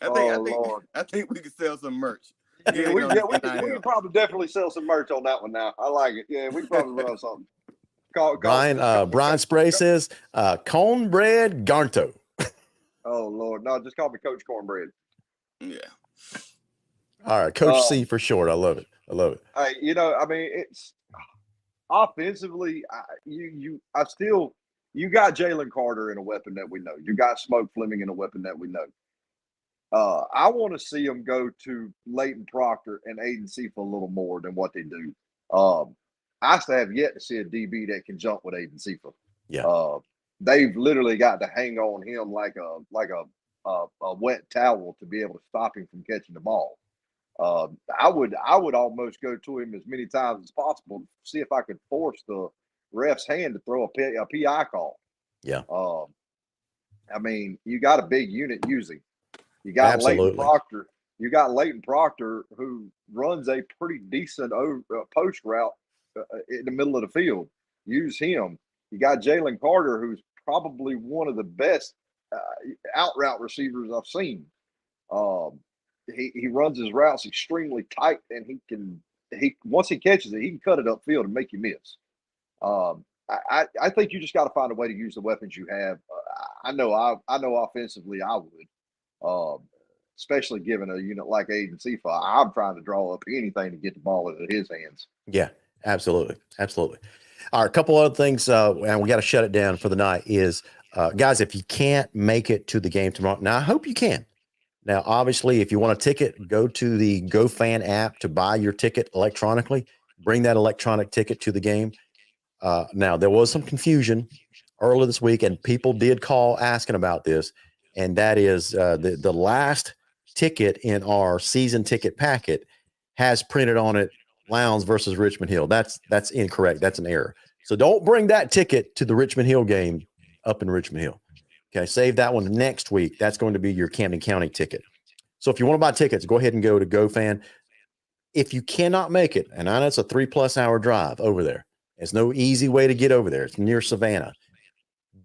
I think we could sell some merch. Yeah, we can probably definitely sell some merch on that one now. I like it. Yeah, we can probably run something. Brian Spray says Cornbread Garto. Oh Lord, no, just call me Coach Cornbread. Yeah. All right, Coach C for short. I love it. Hey, I mean, it's offensively. You got Jalen Carter in a weapon that we know. You got Smoke Fleming in a weapon that we know. I want to see them go to Leighton Proctor and Aiden Seafa a little more than what they do. I still have yet to see a DB that can jump with Aiden Seafa. Yeah. They've literally got to hang on him like a wet towel to be able to stop him from catching the ball. I would almost go to him as many times as possible to see if I could force the ref's hand to throw a PI call. Yeah. I mean, you got a big unit using. You got Absolutely. Leighton Proctor. You got Leighton Proctor, who runs a pretty decent post route in the middle of the field. Use him. You got Jalen Carter, who's probably one of the best out route receivers I've seen. He runs his routes extremely tight, and once he catches it, he can cut it upfield and make you miss. I think you just got to find a way to use the weapons you have. I know offensively I would, especially given a unit like Aiden Seafa. I'm trying to draw up anything to get the ball into his hands. Yeah, absolutely. All right, a couple other things, and we got to shut it down for the night, is, guys, if you can't make it to the game tomorrow, now I hope you can. Now, obviously, if you want a ticket, go to the GoFan app to buy your ticket electronically. Bring that electronic ticket to the game. Now, there was some confusion earlier this week, and people did call asking about this. and that is the last ticket in our season ticket packet has printed on it Lowndes versus Richmond Hill. That's incorrect. That's an error. So don't bring that ticket to the Richmond Hill game up in Richmond Hill. Okay, save that one next week. That's going to be your Camden County ticket. So if you want to buy tickets, go ahead and go to GoFan. If you cannot make it, and I know it's a 3+ hour drive over there, there's no easy way to get over there. It's near Savannah.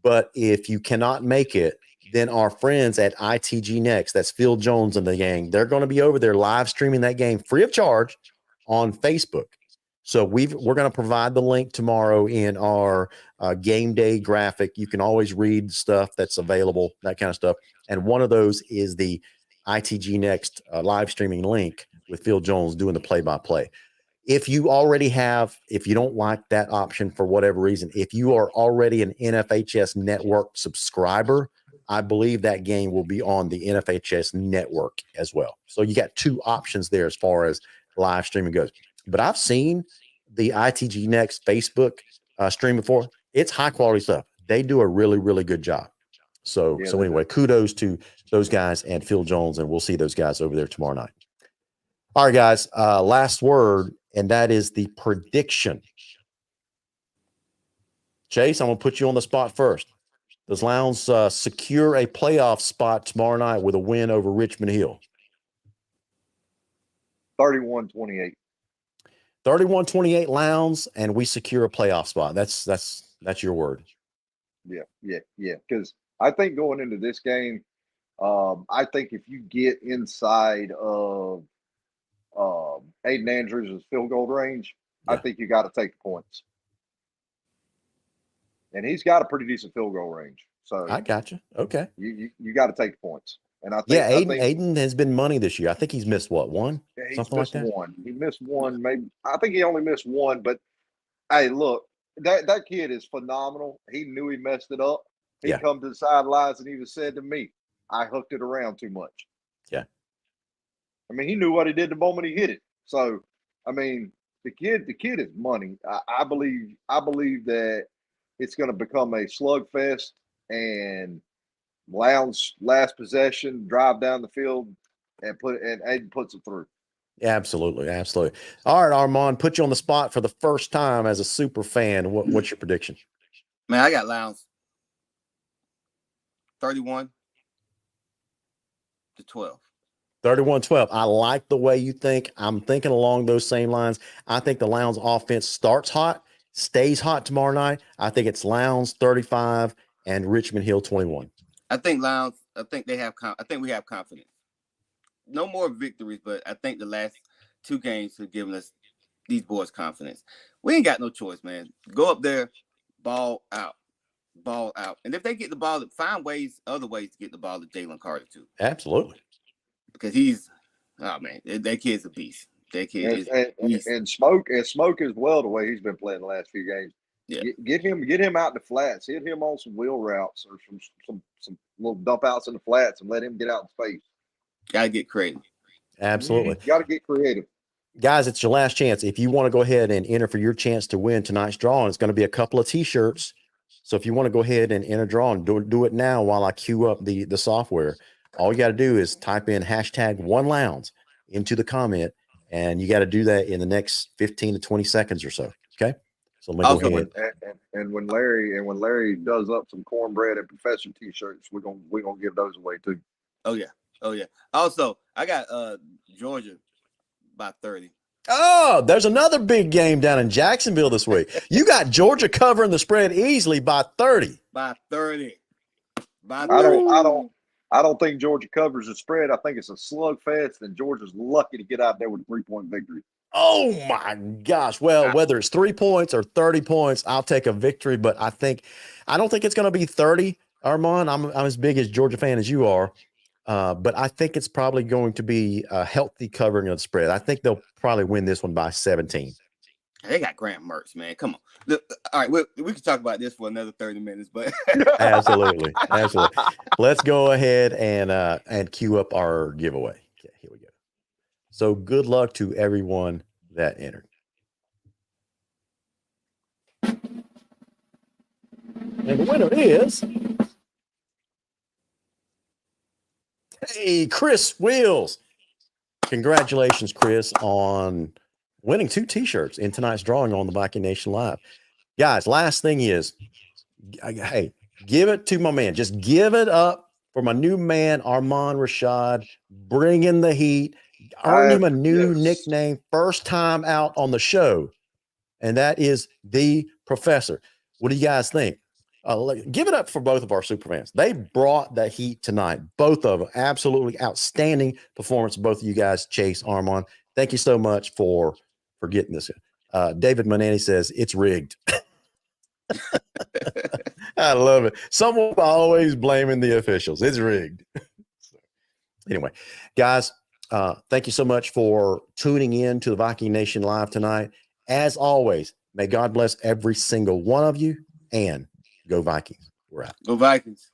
But if you cannot make it, then our friends at ITG Next, that's Phil Jones and the gang, they're going to be over there live streaming that game free of charge on Facebook. So we're going to provide the link tomorrow in our game day graphic. You can always read stuff that's available, that kind of stuff. And one of those is the ITG Next live streaming link with Phil Jones doing the play-by-play. If you don't like that option for whatever reason, if you are already an NFHS network subscriber, I believe that game will be on the NFHS network as well. So you got two options there as far as live streaming goes. But I've seen the ITG Next Facebook stream before. It's high quality stuff. They do a really, really good job. So anyway, kudos to those guys and Phil Jones, and we'll see those guys over there tomorrow night. All right, guys, last word, and that is the prediction. Chase, I'm going to put you on the spot first. Does Lowndes secure a playoff spot tomorrow night with a win over Richmond Hill? 31-28. 31-28 Lowndes, and we secure a playoff spot. That's your word. Yeah. Because I think going into this game, I think if you get inside of Aiden Andrews' field goal range, I think you got to take the points. And he's got a pretty decent field goal range. So I got you. Okay. You got to take the points. And I think Aiden has been money this year. I think he's missed one? Yeah, something like that. One. He missed one, maybe. I think he only missed one, but hey, look, that kid is phenomenal. He knew he messed it up. He come to the sidelines and even said to me, I hooked it around too much. Yeah. I mean, he knew what he did the moment he hit it. So, I mean, the kid is money. I believe that it's going to become a slugfest, and Lowndes last possession, drive down the field, and Aiden puts it through. Absolutely. All right, Armand, put you on the spot for the first time as a super fan. What's your prediction? Man, I got Lowndes 31-12. 31-12. I like the way you think. I'm thinking along those same lines. I think the Lowndes offense starts hot, stays hot tomorrow night. I think it's Lowndes 35 and Richmond Hill 21. I think Lowndes. I think we have confidence. No more victories, but I think the last two games have given us these boys confidence. We ain't got no choice, man. Go up there, ball out. And if they get the ball, find other ways to get the ball to Jalen Carter too. Absolutely. Because that kid's a beast. That kid is a beast. And Smoke as well, the way he's been playing the last few games. Yeah. Get him out in the flats. Hit him on some wheel routes or some little dump outs in the flats and let him get out in space. Gotta get creative. Absolutely. Got to get creative. Guys, it's your last chance. If you want to go ahead and enter for your chance to win tonight's drawing, it's going to be a couple of T-shirts. So if you want to go ahead and enter drawing, do it now while I queue up the software. All you got to do is type in #1Lowndes into the comment, and you got to do that in the next 15 to 20 seconds or so. Okay. So let me go ahead. And when Larry does up some cornbread and professor T-shirts, we're gonna give those away too. Oh yeah. Also, I got Georgia by 30. Oh, there's another big game down in Jacksonville this week. You got Georgia covering the spread easily by 30. By 30. I don't think Georgia covers the spread. I think it's a slugfest, and Georgia's lucky to get out there with a 3-point victory. Oh my gosh. Well, whether it's 3 points or 30 points, I'll take a victory, but I don't think it's going to be 30, Armand. I'm as big as Georgia fan as you are. But I think it's probably going to be a healthy covering of the spread. I think they'll probably win this one by 17. They got Graham Mertz, man. Come on. Look, all right, we can talk about this for another 30 minutes, but Absolutely. Let's go ahead and queue up our giveaway. Okay, here we go. So good luck to everyone that entered. And the winner is Hey, Chris Wheels. Congratulations, Chris, on winning 2 T-shirts in tonight's drawing on the Viking Nation Live. Guys, last thing is, hey, give it to my man. Just give it up for my new man, Armand Rashad, bringing the heat, earned him a new nickname, first time out on the show, and that is the Professor. What do you guys think? Give it up for both of our super fans. They brought the heat tonight. Both of them, absolutely outstanding performance. Both of you guys, Chase, Armand. Thank you so much for getting this. David Manani says it's rigged. I love it. Someone always blaming the officials. It's rigged. Anyway, guys, thank you so much for tuning in to the Viking Nation Live tonight. As always, may God bless every single one of you, and go Vikings. We're out. Go Vikings.